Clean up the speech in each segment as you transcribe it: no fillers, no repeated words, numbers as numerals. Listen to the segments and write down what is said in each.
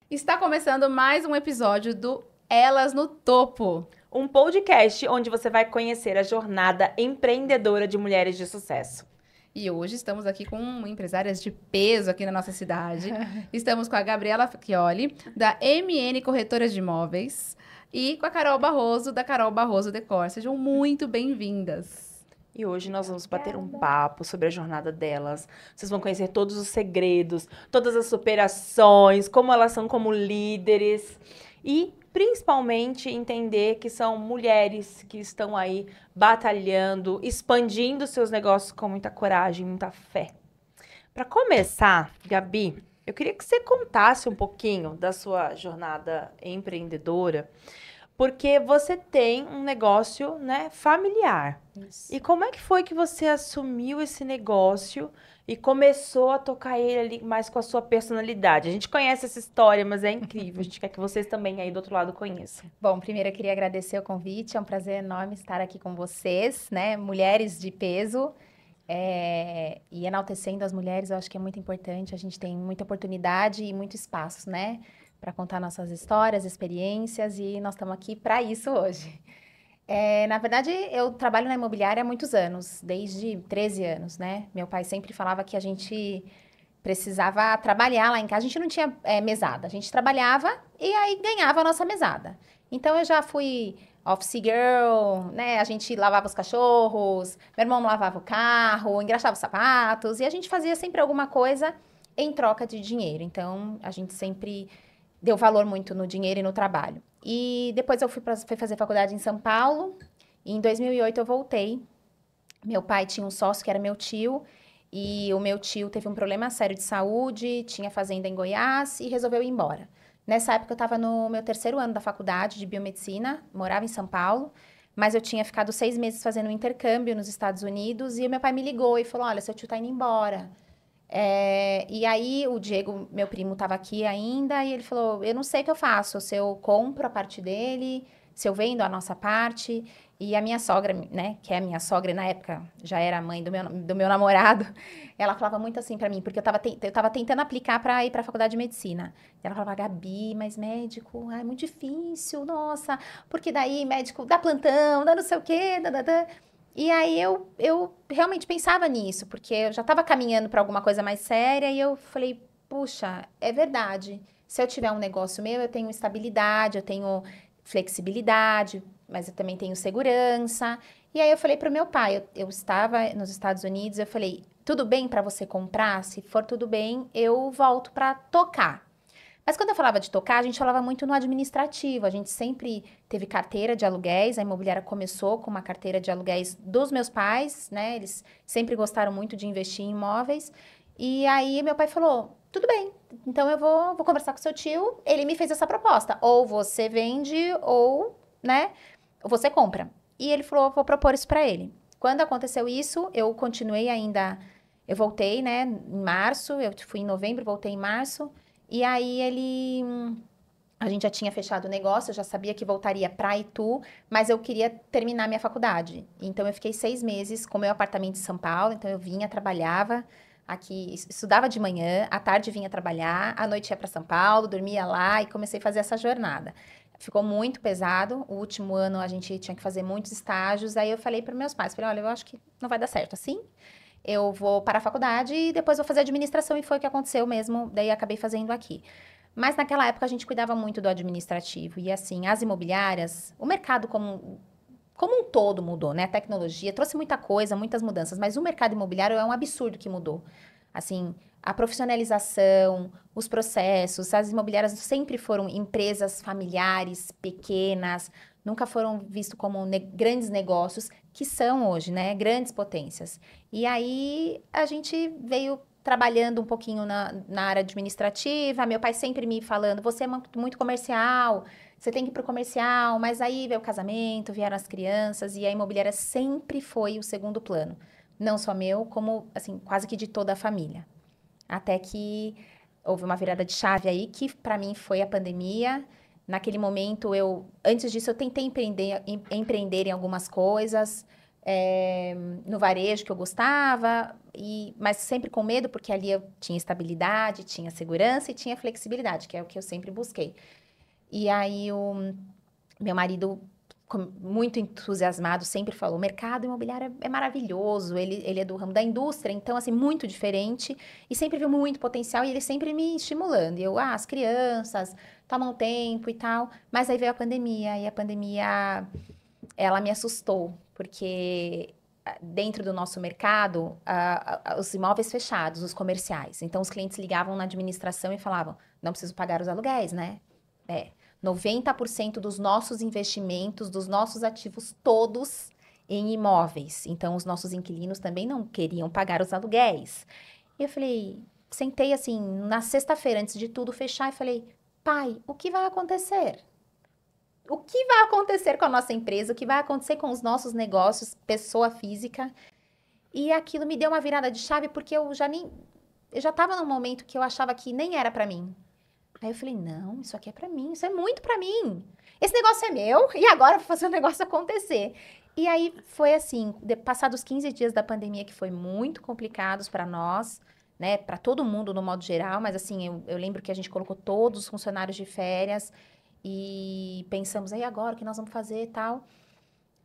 Está começando mais um episódio do Elas no Topo. Um podcast onde você vai conhecer a jornada empreendedora de mulheres de sucesso. E hoje estamos aqui com empresárias de peso aqui na nossa cidade. Estamos com a Gabriela Facchioli, da MN Corretoras de Imóveis, e com a Carol Barroso, da Carol Barroso Decor. Sejam muito bem-vindas. E hoje nós vamos bater um papo sobre a jornada delas. Vocês vão conhecer todos os segredos, todas as superações, como elas são como líderes e principalmente entender que são mulheres que estão aí batalhando, expandindo seus negócios com muita coragem, muita fé. Para começar, Gabi, eu queria que você contasse um pouquinho da sua jornada empreendedora, porque você tem um negócio, né, familiar. Isso. E como é que foi que você assumiu esse negócio e começou a tocar ele ali mais com a sua personalidade? A gente conhece essa história, mas é incrível. A gente quer que vocês também aí do outro lado conheçam. Bom, primeiro eu queria agradecer o convite, é um prazer enorme estar aqui com vocês, né? Mulheres de peso. E enaltecendo as mulheres, eu acho que é muito importante. A gente tem muita oportunidade e muito espaço, né? Para contar nossas histórias, experiências, e nós estamos aqui para isso hoje. Na verdade, eu trabalho na imobiliária há muitos anos, desde 13 anos, né? Meu pai sempre falava que a gente precisava trabalhar lá em casa. A gente não tinha mesada, a gente trabalhava e aí ganhava a nossa mesada. Então, eu já fui office girl, né? A gente lavava os cachorros, meu irmão lavava o carro, engraxava os sapatos, e a gente fazia sempre alguma coisa em troca de dinheiro. Então, a gente sempre deu valor muito no dinheiro e no trabalho. E depois eu fui fazer faculdade em São Paulo, e em 2008 eu voltei. Meu pai tinha um sócio que era meu tio, e o meu tio teve um problema sério de saúde, tinha fazenda em Goiás e resolveu ir embora. Nessa época eu estava no meu terceiro ano da faculdade de biomedicina, morava em São Paulo, mas eu tinha ficado 6 meses fazendo um intercâmbio nos Estados Unidos, e o meu pai me ligou e falou: olha, seu tio está indo embora. E aí o Diego, meu primo, estava aqui ainda, e ele falou: eu não sei o que eu faço, se eu compro a parte dele, se eu vendo a nossa parte. E a minha sogra, né, que é a minha sogra, e na época já era a mãe do meu namorado, ela falava muito assim pra mim, porque eu tava tentando aplicar pra ir pra faculdade de medicina. E ela falava: Gabi, mas médico, é muito difícil, nossa, porque daí médico dá plantão, dá não sei o quê, dá. E aí eu realmente pensava nisso, porque eu já estava caminhando para alguma coisa mais séria, e eu falei: puxa, é verdade. Se eu tiver um negócio meu, eu tenho estabilidade, eu tenho flexibilidade, mas eu também tenho segurança. E aí eu falei para o meu pai, eu estava nos Estados Unidos, eu falei: tudo bem para você comprar? Se for tudo bem, eu volto para tocar. Mas quando eu falava de tocar, a gente falava muito no administrativo. A gente sempre teve carteira de aluguéis. A imobiliária começou com uma carteira de aluguéis dos meus pais, né? Eles sempre gostaram muito de investir em imóveis. E aí meu pai falou: tudo bem, então eu vou conversar com seu tio. Ele me fez essa proposta: ou você vende, ou, né, você compra. E ele falou: vou propor isso para ele. Quando aconteceu isso, eu continuei ainda. Eu voltei, né, em março. Eu fui em novembro, voltei em março. E aí a gente já tinha fechado o negócio, eu já sabia que voltaria para Itu, mas eu queria terminar minha faculdade. Então eu fiquei 6 meses com meu apartamento em São Paulo, então eu vinha, trabalhava aqui, estudava de manhã, à tarde vinha trabalhar, à noite ia para São Paulo, dormia lá e comecei a fazer essa jornada. Ficou muito pesado. O último ano a gente tinha que fazer muitos estágios. Aí eu falei para meus pais, falei: olha, eu acho que não vai dar certo assim. Eu vou para a faculdade e depois vou fazer administração, e foi o que aconteceu mesmo, daí acabei fazendo aqui. Mas naquela época a gente cuidava muito do administrativo, e assim, as imobiliárias, o mercado como um todo mudou, né? A tecnologia trouxe muita coisa, muitas mudanças, mas o mercado imobiliário é um absurdo que mudou. Assim, a profissionalização, os processos, as imobiliárias sempre foram empresas familiares, pequenas, nunca foram vistos como grandes negócios, que são hoje, né? Grandes potências. E aí a gente veio trabalhando um pouquinho na área administrativa, meu pai sempre me falando: você é muito comercial, você tem que ir para o comercial, mas aí veio o casamento, vieram as crianças, e a imobiliária sempre foi o segundo plano. Não só meu, como, assim, quase que de toda a família. Até que houve uma virada de chave aí, que para mim foi a pandemia. Naquele momento, antes disso, eu tentei empreender em algumas coisas. no varejo que eu gostava, mas sempre com medo, porque ali eu tinha estabilidade, tinha segurança e tinha flexibilidade, que é o que eu sempre busquei. E aí o meu marido, muito entusiasmado, sempre falou, o mercado imobiliário é maravilhoso, ele é do ramo da indústria, então, assim, muito diferente, e sempre viu muito potencial, e ele sempre me estimulando. E eu, as crianças, tomam tempo e tal, mas aí veio a pandemia, e a pandemia, ela me assustou, porque dentro do nosso mercado, os imóveis fechados, os comerciais, então os clientes ligavam na administração e falavam, não preciso pagar os aluguéis, né? 90% dos nossos investimentos, dos nossos ativos, todos em imóveis. Então, os nossos inquilinos também não queriam pagar os aluguéis. E eu falei, sentei assim, na sexta-feira, antes de tudo fechar, e falei, pai, o que vai acontecer? O que vai acontecer com a nossa empresa? O que vai acontecer com os nossos negócios, pessoa física? E aquilo me deu uma virada de chave, porque eu já estava num momento que eu achava que nem era para mim. Aí eu falei, não, isso aqui é pra mim, isso é muito pra mim. Esse negócio é meu e agora eu vou fazer o negócio acontecer. E aí foi assim, passados 15 dias da pandemia, que foi muito complicados pra nós, né, pra todo mundo no modo geral, mas assim, eu lembro que a gente colocou todos os funcionários de férias e pensamos, aí agora o que nós vamos fazer e tal.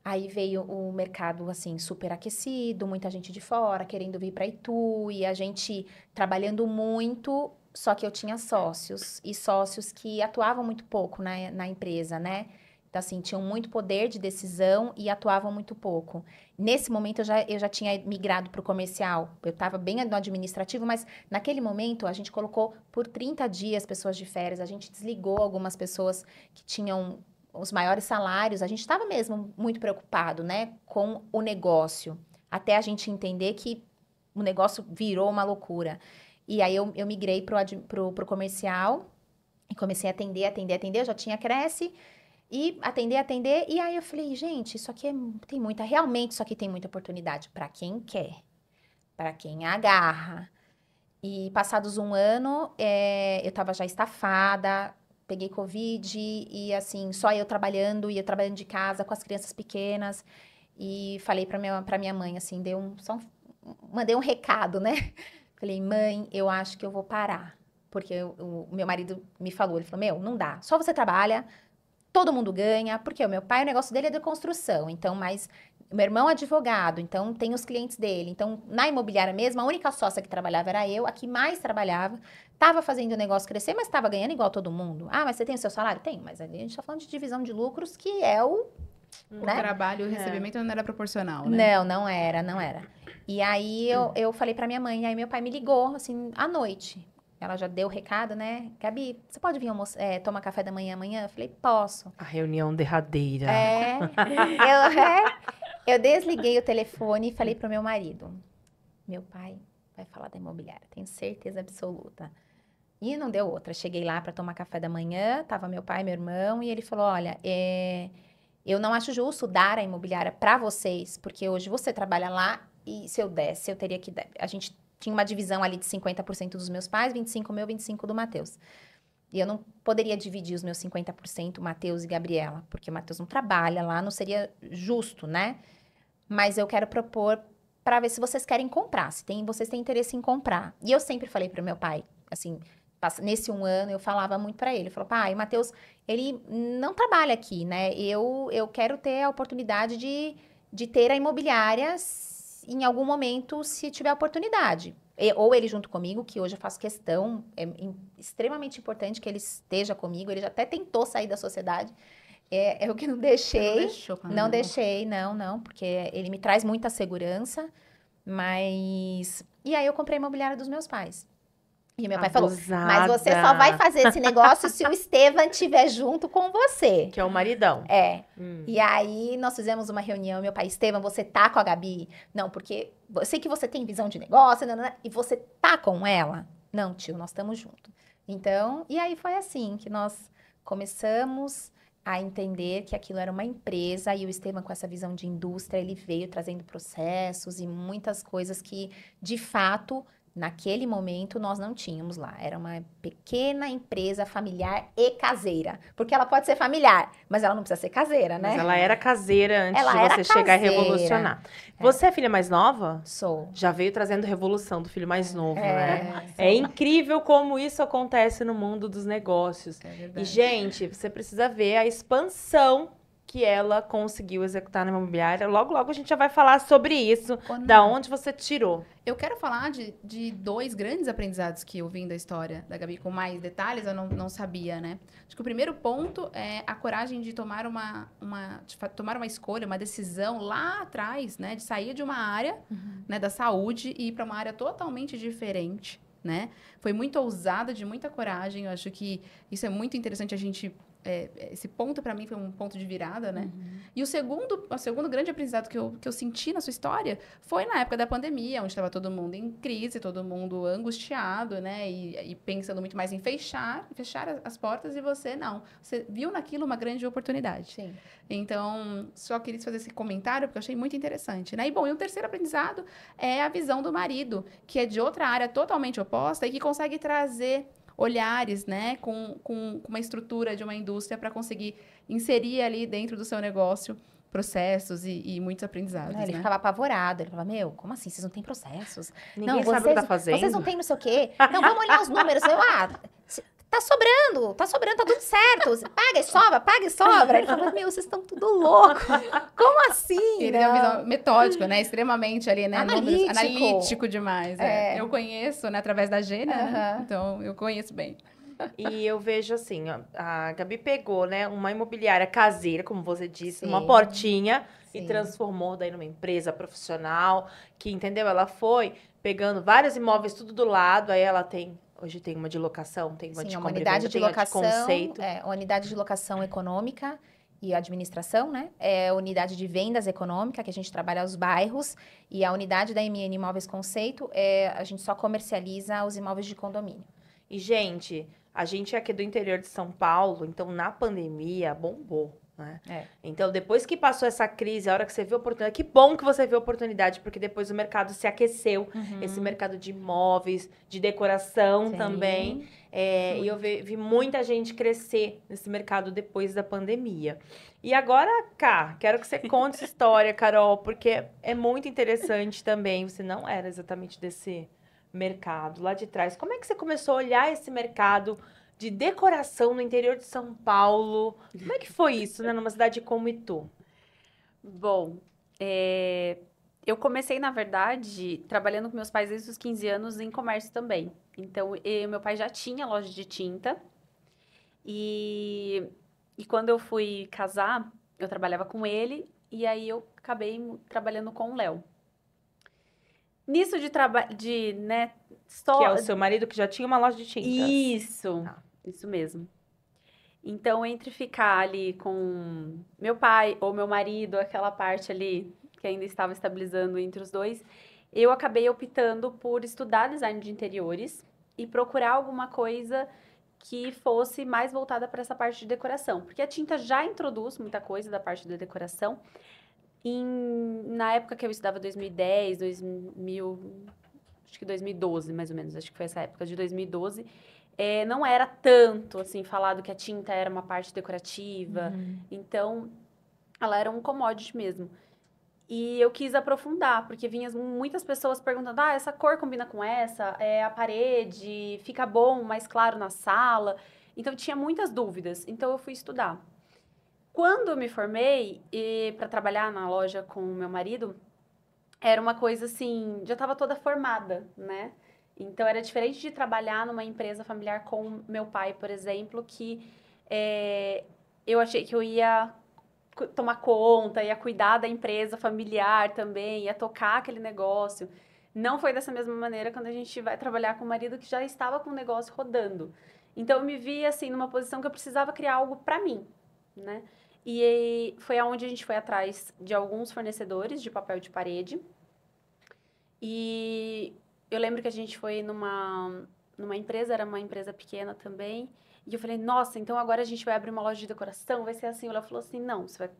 Aí veio o mercado, assim, super aquecido, muita gente de fora querendo vir para Itu, e a gente trabalhando muito, só que eu tinha sócios, e sócios que atuavam muito pouco na empresa, né? Então, assim, tinham muito poder de decisão e atuavam muito pouco. Nesse momento, eu já tinha migrado para o comercial. Eu estava bem no administrativo, mas naquele momento, a gente colocou por 30 dias pessoas de férias, a gente desligou algumas pessoas que tinham os maiores salários, a gente estava mesmo muito preocupado, né, com o negócio, até a gente entender que o negócio virou uma loucura. E aí eu migrei pro comercial e comecei a atender, eu já tinha Cresce, e atender, e aí eu falei, gente, isso aqui realmente isso aqui tem muita oportunidade para quem quer, para quem agarra. E passados um ano, eu estava já estafada, peguei Covid e assim, só eu trabalhando, ia trabalhando de casa com as crianças pequenas. E falei pra minha mãe, assim, mandei um recado, né? Falei, mãe, eu acho que eu vou parar. Porque o meu marido me falou, ele falou, meu, não dá, só você trabalha, todo mundo ganha, porque o meu pai, o negócio dele é de construção, então, mas meu irmão é advogado, então tem os clientes dele. Então, na imobiliária mesmo, a única sócia que trabalhava era eu, a que mais trabalhava, estava fazendo o negócio crescer, mas estava ganhando igual todo mundo. Ah, mas você tem o seu salário? Tenho, mas ali a gente está falando de divisão de lucros, que é o, O né? trabalho, o recebimento não era proporcional, né? Não era. E aí eu falei pra minha mãe, aí meu pai me ligou, assim, à noite. Ela já deu o recado, né? Gabi, você pode vir tomar café da manhã amanhã? Eu falei, posso. A reunião derradeira. Eu desliguei o telefone e falei pro meu marido, meu pai vai falar da imobiliária, tenho certeza absoluta. E não deu outra. Cheguei lá para tomar café da manhã, tava meu pai, meu irmão, e ele falou, olha, eu não acho justo dar a imobiliária para vocês, porque hoje você trabalha lá e se eu desse, eu teria que dar. A gente tinha uma divisão ali de 50% dos meus pais, 25 meu, 25 do Matheus. E eu não poderia dividir os meus 50%, Matheus e Gabriela, porque o Matheus não trabalha lá, não seria justo, né? Mas eu quero propor para ver se vocês querem comprar, vocês têm interesse em comprar. E eu sempre falei para o meu pai, assim, nesse um ano eu falava muito para ele, eu falava, pai, o Matheus, ele não trabalha aqui, né? Eu quero ter a oportunidade de ter a imobiliária em algum momento, se tiver oportunidade. Ou ele junto comigo, que hoje eu faço questão, é extremamente importante que ele esteja comigo, ele já até tentou sair da sociedade, é o que não deixei. Não deixei, não, porque ele me traz muita segurança, mas... E aí eu comprei a imobiliária dos meus pais. E meu pai falou, mas você só vai fazer esse negócio se o Estevam estiver junto com você. Que é o maridão. E aí nós fizemos uma reunião, meu pai, Estevam, você tá com a Gabi? Não, porque eu sei que você tem visão de negócio, e você tá com ela? Não, tio, nós estamos juntos. Então, e aí foi assim que nós começamos a entender que aquilo era uma empresa, e o Estevam, com essa visão de indústria, ele veio trazendo processos e muitas coisas que, de fato, Naquele momento, nós não tínhamos lá. Era uma pequena empresa familiar e caseira. Porque ela pode ser familiar, mas ela não precisa ser caseira, né? Mas ela era caseira antes Ela de era você chegar e caseira. revolucionar. Você é a filha mais nova? Sou. Já veio trazendo revolução do filho mais novo, É. né? É incrível como isso acontece no mundo dos negócios. É E, verdade. gente, você precisa ver a expansão que ela conseguiu executar na imobiliária. Logo, logo a gente já vai falar sobre isso, Quando- da onde você tirou. Eu quero falar de dois grandes aprendizados que eu vim da história da Gabi, com mais detalhes, eu não sabia, né? Acho que o primeiro ponto é a coragem de tomar tomar uma escolha, uma decisão lá atrás, né? De sair de uma área, né, da saúde e ir para uma área totalmente diferente, né? Foi muito ousada, de muita coragem. Eu acho que isso é muito interessante a gente... esse ponto, para mim, foi um ponto de virada, né? E o segundo grande aprendizado que eu senti na sua história foi na época da pandemia, onde estava todo mundo em crise, todo mundo angustiado, né? E pensando muito mais em fechar as portas, e você não. Você viu naquilo uma grande oportunidade. Sim. Então, só queria fazer esse comentário, porque eu achei muito interessante, né? E, bom, e o terceiro aprendizado é a visão do marido, que é de outra área totalmente oposta e que consegue trazer olhares, né, com uma estrutura de uma indústria para conseguir inserir ali dentro do seu negócio processos e muitos aprendizados, Ele né? ficava apavorado. Ele falava, meu, como assim? Vocês não têm processos? Ninguém Não, sabe o que tá fazendo. Vocês não têm não sei o quê. Não, vamos olhar os números. Tá sobrando, tá tudo certo. Você paga e sobra. Ele falava, meu, vocês estão tudo louco. Como assim? Ele tem uma visão metódica, né? Extremamente ali, né? Analítico. Analítico demais. É. Eu conheço, né, através da Gênia, né? Aham. Então eu conheço bem. E eu vejo assim, ó, a Gabi pegou, né, uma imobiliária caseira, como você disse, Sim. uma portinha, e Sim. transformou daí numa empresa profissional, que, entendeu? Ela foi pegando vários imóveis tudo do lado, aí ela tem, hoje tem uma de locação, tem uma Sim, de é uma compra e unidade venda, de tem a locação. conceito. Uma unidade de locação econômica e administração, né? É a unidade de vendas econômica, que a gente trabalha os bairros. E a unidade da MN Imóveis Conceito, a gente só comercializa os imóveis de condomínio. E, gente, a gente é aqui do interior de São Paulo, então na pandemia bombou, né? Então, depois que passou essa crise, a hora que você viu a oportunidade, que bom que você viu a oportunidade, porque depois o mercado se aqueceu, esse mercado de imóveis, de decoração Sim. também. E eu vi muita gente crescer nesse mercado depois da pandemia. E agora, Cá, quero que você conte essa história, Carol, porque é muito interessante também. Você não era exatamente desse mercado lá de trás. Como é que você começou a olhar esse mercado de decoração no interior de São Paulo? Como é que foi isso, né, numa cidade como Itu? Bom, eu comecei, na verdade, trabalhando com meus pais desde os 15 anos em comércio também. Então, meu pai já tinha loja de tinta. E quando eu fui casar, eu trabalhava com ele. E aí, eu acabei trabalhando com o Léo. Nisso né, só... Que é o seu marido que já tinha uma loja de tintas. Isso, Tá. isso mesmo. Então, entre ficar ali com meu pai ou meu marido, aquela parte ali que ainda estava estabilizando entre os dois, eu acabei optando por estudar design de interiores e procurar alguma coisa que fosse mais voltada para essa parte de decoração. Porque a tinta já introduz muita coisa da parte da decoração. Na época que eu estudava 2010, 2000, acho que 2012, mais ou menos, acho que foi essa época de 2012, não era tanto, assim, falado que a tinta era uma parte decorativa. Então, ela era um commodity mesmo. E eu quis aprofundar, porque vinham muitas pessoas perguntando, essa cor combina com essa, a parede, fica bom, mais claro na sala. Então, tinha muitas dúvidas. Então, eu fui estudar. Quando eu me formei, para trabalhar na loja com o meu marido, era uma coisa assim, já estava toda formada, né? Então, era diferente de trabalhar numa empresa familiar com meu pai, por exemplo, que eu achei que eu ia tomar conta, ia cuidar da empresa familiar também, ia tocar aquele negócio. Não foi dessa mesma maneira quando a gente vai trabalhar com o marido que já estava com o negócio rodando. Então, eu me vi, assim, numa posição que eu precisava criar algo para mim, né? E foi aonde a gente foi atrás de alguns fornecedores de papel de parede. E eu lembro que a gente foi numa empresa, era uma empresa pequena também. E eu falei, nossa, então agora a gente vai abrir uma loja de decoração, vai ser assim. O Léo falou assim, não, você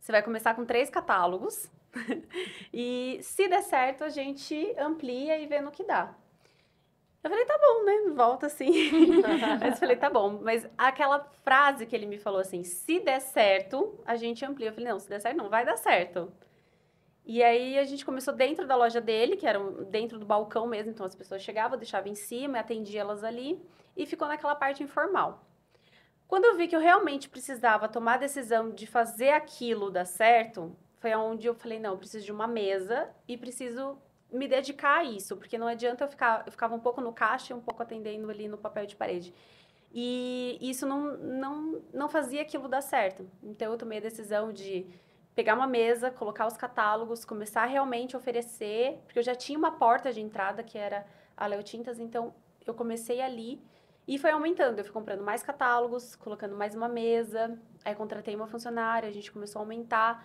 vai começar com 3 catálogos. E se der certo, a gente amplia e vê no que dá. Eu falei, tá bom, né? Volta assim. Mas eu falei, tá bom. Mas aquela frase que ele me falou assim, se der certo, a gente amplia. Eu falei, não, se der certo, não vai dar certo. E aí a gente começou dentro da loja dele, que era dentro do balcão mesmo. Então as pessoas chegavam, deixavam em cima, atendia elas ali. E ficou naquela parte informal. Quando eu vi que eu realmente precisava tomar a decisão de fazer aquilo dar certo, foi onde eu falei, não, eu preciso de uma mesa e preciso me dedicar a isso, porque não adianta eu ficava um pouco no caixa e um pouco atendendo ali no papel de parede. E isso não fazia aquilo dar certo. Então eu tomei a decisão de pegar uma mesa, colocar os catálogos, começar a realmente oferecer, porque eu já tinha uma porta de entrada que era a Leo Tintas, então eu comecei ali e foi aumentando. Eu fui comprando mais catálogos, colocando mais uma mesa, aí contratei uma funcionária, a gente começou a aumentar.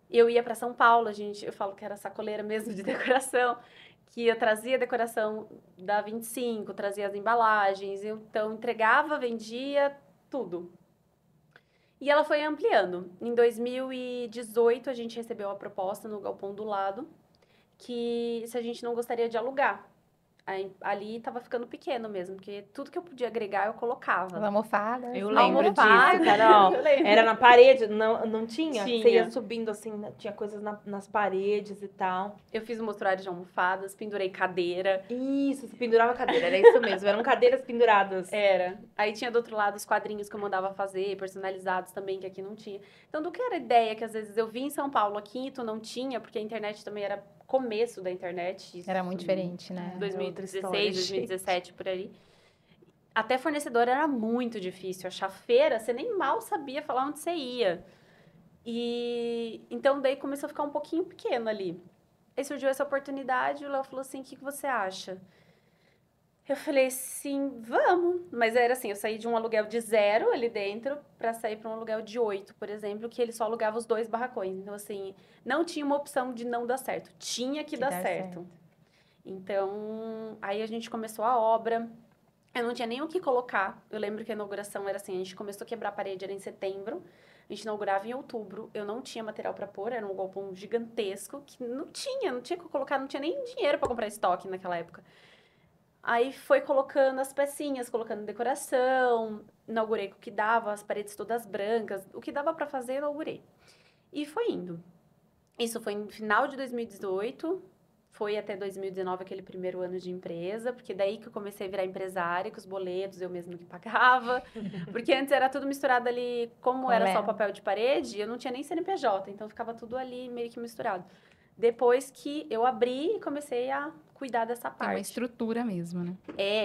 Eu ia para São Paulo, eu falo que era sacoleira mesmo de decoração, que eu trazia a decoração da 25, trazia as embalagens, então entregava, vendia, tudo. E ela foi ampliando. Em 2018, a gente recebeu a proposta no galpão do lado, que se a gente não gostaria de alugar. Ali tava ficando pequeno mesmo, porque tudo que eu podia agregar eu colocava. As almofadas. Eu lembro Almofada, disso, Carol. eu lembro. Era na parede, não tinha? Tinha. Você ia subindo assim, tinha coisas nas paredes e tal. Eu fiz um mostruário de almofadas, pendurei cadeira. Isso, você pendurava cadeira, era isso mesmo. Eram cadeiras penduradas. Era. Aí tinha do outro lado os quadrinhos que eu mandava fazer, personalizados também, que aqui não tinha. Então, do que era ideia que às vezes eu vi em São Paulo, aqui em Itu não tinha, porque a internet também era começo da internet. Era muito diferente, né? 2016, Outra história, 2017, por aí. Até fornecedor era muito difícil. Achar feira, você nem mal sabia falar onde você ia. E então daí começou a ficar um pouquinho pequeno ali. Aí surgiu essa oportunidade, o Léo falou assim: o que você acha? Eu falei assim, vamos. Mas era assim, eu saí de um aluguel de 0 ali dentro para sair para um aluguel de 8, por exemplo, que ele só alugava os 2 barracões. Então, assim, não tinha uma opção de não dar certo. Tinha que dar certo. Então, aí a gente começou a obra. Eu não tinha nem o que colocar. Eu lembro que a inauguração era assim, a gente começou a quebrar a parede, era em setembro. A gente inaugurava em outubro. Eu não tinha material para pôr, era um galpão gigantesco que não tinha o que colocar, não tinha nem dinheiro para comprar estoque naquela época. Aí foi colocando as pecinhas, colocando decoração, inaugurei com o que dava, as paredes todas brancas, o que dava para fazer, eu inaugurei. E foi indo. Isso foi no final de 2018, foi até 2019 aquele primeiro ano de empresa, porque daí que eu comecei a virar empresária, com os boletos eu mesma que pagava, porque antes era tudo misturado ali, como era só papel de parede, eu não tinha nem CNPJ, então ficava tudo ali meio que misturado. Depois que eu abri e comecei a cuidar dessa parte. Tem uma estrutura mesmo, né?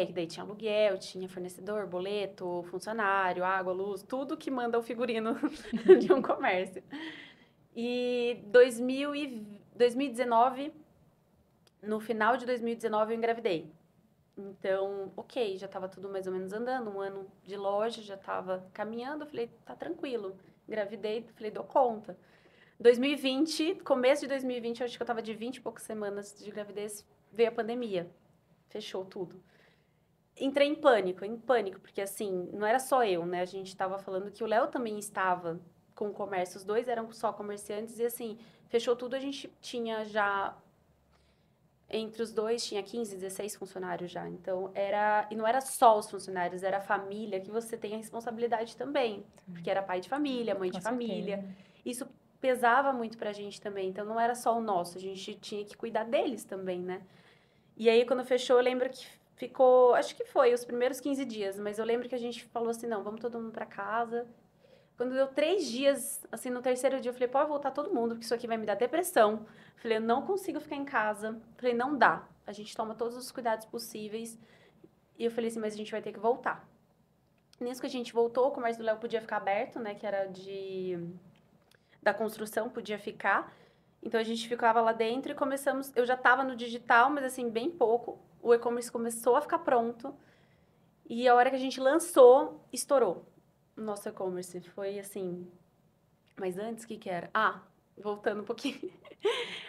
Que daí tinha aluguel, tinha fornecedor, boleto, funcionário, água, luz, tudo que manda o figurino de um comércio. E 2019, no final de 2019, eu engravidei. Então, ok, já estava tudo mais ou menos andando, um ano de loja, já estava caminhando, eu falei, tá tranquilo. Engravidei, falei, dou conta. 2020, começo de 2020, eu acho que eu estava de 20 e poucas semanas de gravidez, veio a pandemia. Fechou tudo. Entrei em pânico, porque assim, não era só eu, né? A gente estava falando que o Léo também estava com o comércio, os dois eram só comerciantes e assim, fechou tudo, a gente tinha já, entre os dois, tinha 15, 16 funcionários já. Então, e não era só os funcionários, era a família, que você tem a responsabilidade também. Porque era pai de família, mãe de família. Isso pesava muito pra gente também, então não era só o nosso, a gente tinha que cuidar deles também, né? E aí, quando fechou, eu lembro que ficou, acho que foi os primeiros 15 dias, mas eu lembro que a gente falou assim, não, vamos todo mundo pra casa. Quando deu 3 dias, assim, no terceiro dia, eu falei, pode voltar todo mundo, porque isso aqui vai me dar depressão. Falei, eu não consigo ficar em casa. Falei, não dá, a gente toma todos os cuidados possíveis. E eu falei assim, mas a gente vai ter que voltar. Nisso que a gente voltou, o comércio do Léo podia ficar aberto, né, que era da construção, podia ficar. Então, a gente ficava lá dentro e começamos... Eu já estava no digital, mas, assim, bem pouco. O e-commerce começou a ficar pronto. E a hora que a gente lançou, estourou o nosso e-commerce. Foi, assim... Mas antes, o que era? Voltando um pouquinho.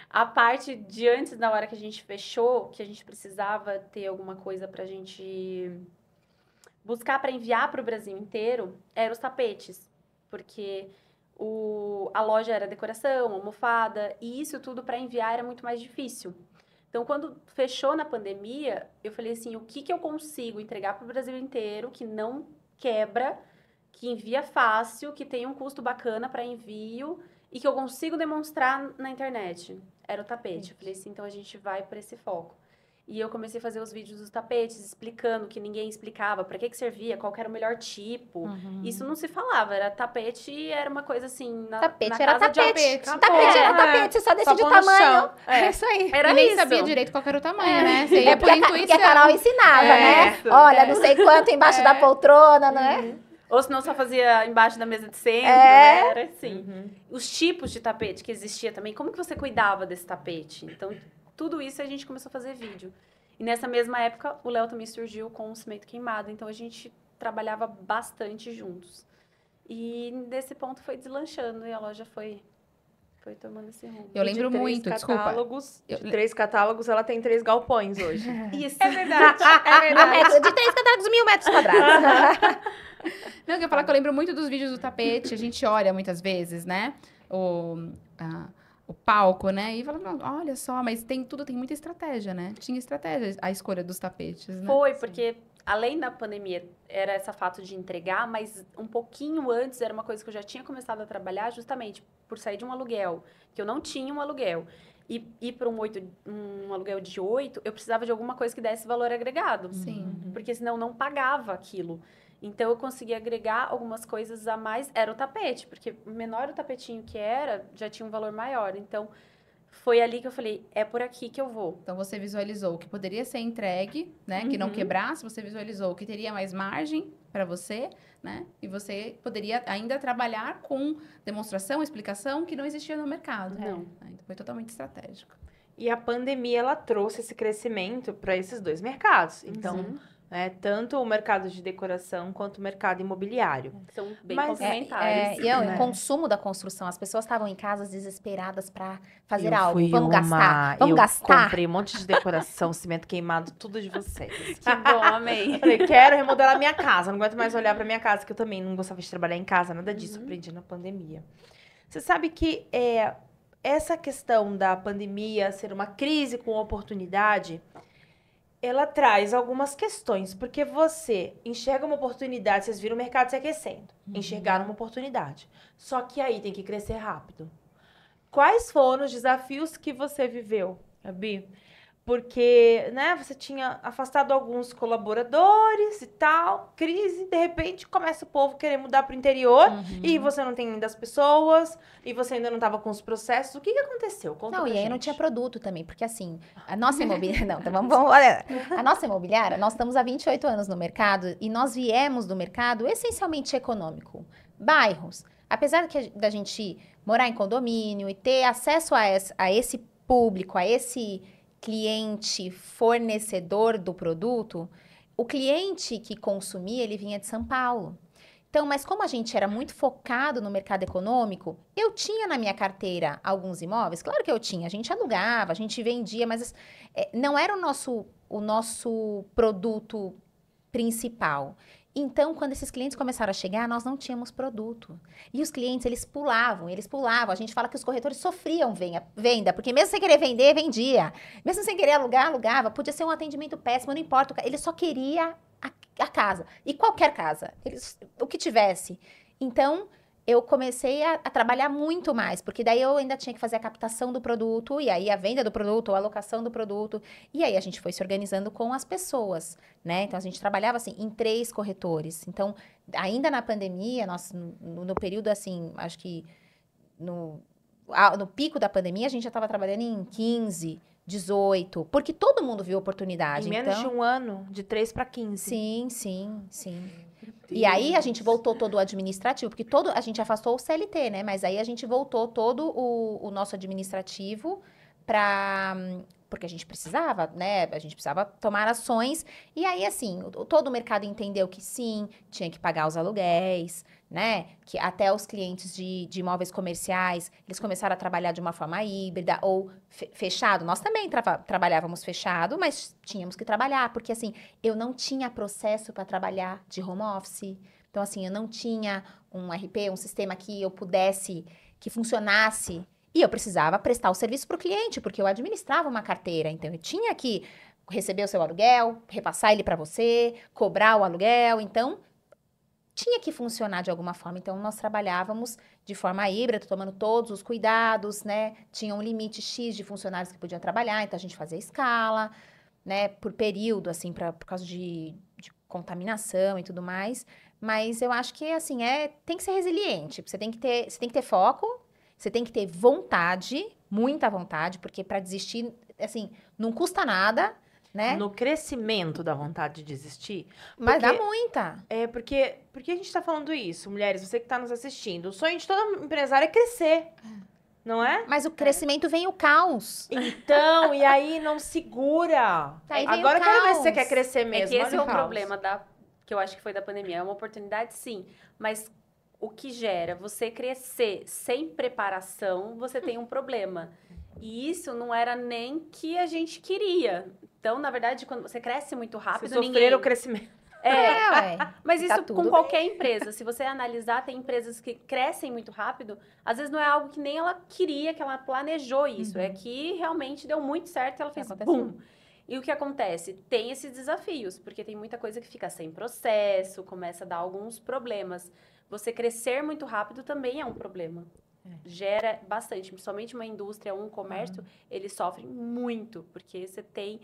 A parte de antes, na hora que a gente fechou, que a gente precisava ter alguma coisa pra gente buscar para enviar para o Brasil inteiro, eram os tapetes. Porque... a loja era decoração, almofada, e isso tudo para enviar era muito mais difícil. Então, quando fechou na pandemia, eu falei assim, o que eu consigo entregar para o Brasil inteiro que não quebra, que envia fácil, que tem um custo bacana para envio e que eu consigo demonstrar na internet? Era o tapete. Eu falei assim, então a gente vai para esse foco. E eu comecei a fazer os vídeos dos tapetes, explicando que ninguém explicava para que servia, qual que era o melhor tipo. Isso não se falava, era tapete e era uma coisa assim, Tapete na era casa de tapete. alguém. Tapete era tapete, você só decide o pôr no tamanho. chão. É isso aí. Era e nem isso. sabia direito qual era o tamanho, né? Você ia por Porque intuição. a Carol ensinava, né? Isso. Olha, não sei quanto embaixo da poltrona, né? Ou senão só fazia embaixo da mesa de centro, É. né? Era assim. Os tipos de tapete que existia também, como que você cuidava desse tapete? Então, tudo isso a gente começou a fazer vídeo. E nessa mesma época, o Léo também surgiu com o cimento queimado. Então, a gente trabalhava bastante juntos. E nesse ponto foi deslanchando e a loja foi tomando esse rumo. Eu lembro muito, desculpa. De 3 catálogos, ela tem 3 galpões hoje. Isso. É verdade, é verdade. De 3 catálogos, 1.000 metros quadrados. Não, eu ia falar que eu lembro muito dos vídeos do tapete, a gente olha muitas vezes, né? O palco, né? E fala, "Não, olha só, mas tudo tem muita estratégia, né? Tinha estratégia a escolha dos tapetes, né? Foi, porque além da pandemia, era esse fato de entregar, mas um pouquinho antes era uma coisa que eu já tinha começado a trabalhar justamente por sair de um aluguel, que eu não tinha um aluguel. E ir para um aluguel de 8, eu precisava de alguma coisa que desse valor agregado. Sim. Porque senão eu não pagava aquilo. Então, eu consegui agregar algumas coisas a mais. Era o tapete, porque menor o tapetinho que era, já tinha um valor maior. Então, foi ali que eu falei, é por aqui que eu vou. Então, você visualizou o que poderia ser entregue, né? Que não quebrasse. Você visualizou que teria mais margem para você, né? E você poderia ainda trabalhar com demonstração, explicação que não existia no mercado. Não. Então, foi totalmente estratégico. E a pandemia, ela trouxe esse crescimento para esses 2 mercados. Então, tanto o mercado de decoração quanto o mercado imobiliário. São bem Mas complementares. O consumo da construção, as pessoas estavam em casa desesperadas para fazer Eu algo. fui Vamos gastar, eu gastar. comprei um monte de decoração, cimento queimado, tudo de vocês. Que bom, amei. Falei, quero remodelar minha casa, não aguento mais olhar pra minha casa, que eu também não gostava de trabalhar em casa, nada disso, aprendi na pandemia. Você sabe que essa questão da pandemia ser uma crise com oportunidade, ela traz algumas questões, porque você enxerga uma oportunidade, vocês viram o mercado se aquecendo, enxergaram uma oportunidade, só que aí tem que crescer rápido. Quais foram os desafios que você viveu, Gabi? Porque, né, você tinha afastado alguns colaboradores e tal, crise, de repente começa o povo querer mudar para o interior e você não tem ainda as pessoas e você ainda não estava com os processos. O que aconteceu? Conta Não, pra e aí gente. não tinha produto também, porque assim, a nossa imobiliária, não, então vamos olha, a nossa imobiliária, nós estamos há 28 anos no mercado e nós viemos do mercado essencialmente econômico, bairros. Apesar da gente morar em condomínio e ter acesso a esse público, a esse cliente fornecedor do produto, o cliente que consumia, ele vinha de São Paulo. Então, mas como a gente era muito focado no mercado econômico, eu tinha na minha carteira alguns imóveis, claro que eu tinha, a gente alugava, a gente vendia, mas não era o nosso produto principal. Então, quando esses clientes começaram a chegar, nós não tínhamos produto. E os clientes, eles pulavam. A gente fala que os corretores sofriam venda, porque mesmo sem querer vender, vendia. Mesmo sem querer alugar, alugava. Podia ser um atendimento péssimo, não importa. Ele só queria a casa. E qualquer casa. O que tivesse. Então, eu comecei a trabalhar muito mais, porque daí eu ainda tinha que fazer a captação do produto, e aí a venda do produto, ou a alocação do produto, e aí a gente foi se organizando com as pessoas, né? Então, a gente trabalhava, assim, em 3 corretores. Então, ainda na pandemia, nós, no período, assim, acho que no pico da pandemia, a gente já estava trabalhando em 15, 18, porque todo mundo viu oportunidade. Em menos de um ano, de 3 para 15. Sim. E aí a gente voltou todo o administrativo, porque a gente afastou o CLT, né? Mas aí a gente voltou todo o nosso administrativo porque a gente precisava, né? A gente precisava tomar ações. E aí, assim, todo o mercado entendeu que sim, tinha que pagar os aluguéis, né? Que até os clientes de imóveis comerciais, eles começaram a trabalhar de uma forma híbrida ou fechado. Nós também trabalhávamos fechado, mas tínhamos que trabalhar, porque assim, eu não tinha processo para trabalhar de home office. Então, assim, eu não tinha um RP, um sistema que eu pudesse, que funcionasse E eu precisava prestar o serviço para o cliente, porque eu administrava uma carteira. Então, eu tinha que receber o seu aluguel, repassar ele para você, cobrar o aluguel. Então, tinha que funcionar de alguma forma. Então, nós trabalhávamos de forma híbrida, tomando todos os cuidados, né? Tinha um limite X de funcionários que podiam trabalhar, então a gente fazia escala, né? Por período, assim, por causa de contaminação e tudo mais. Mas eu acho que, assim, tem que ser resiliente. Você tem que ter foco, você tem que ter vontade, muita vontade, porque para desistir, assim, não custa nada, né? No crescimento da vontade de desistir. Mas dá Porque- muita. Porque a gente tá falando isso, mulheres, você que tá nos assistindo. O sonho de toda empresária é crescer, não é? Mas o crescimento vem o caos. Então, e aí não segura. Aí vem Agora o eu quero ver se caos. você quer crescer É mesmo. que esse olha é o caos. problema que eu acho que foi da pandemia. É uma oportunidade, sim, mas o que gera você crescer sem preparação, você tem um problema. E isso não era nem que a gente queria. Então, na verdade, quando você cresce muito rápido, Você sofrer o crescimento. Ué. Mas Tá isso tudo com bem. qualquer empresa. Se você analisar, tem empresas que crescem muito rápido. Às vezes não é algo que nem ela queria, que ela planejou isso. É que realmente deu muito certo e ela fez Aconteceu. BUM! E o que acontece? Tem esses desafios, porque tem muita coisa que fica sem processo, começa a dar alguns problemas. Você crescer muito rápido também é um problema. Gera bastante, principalmente uma indústria, um comércio, eles sofrem muito, porque você tem...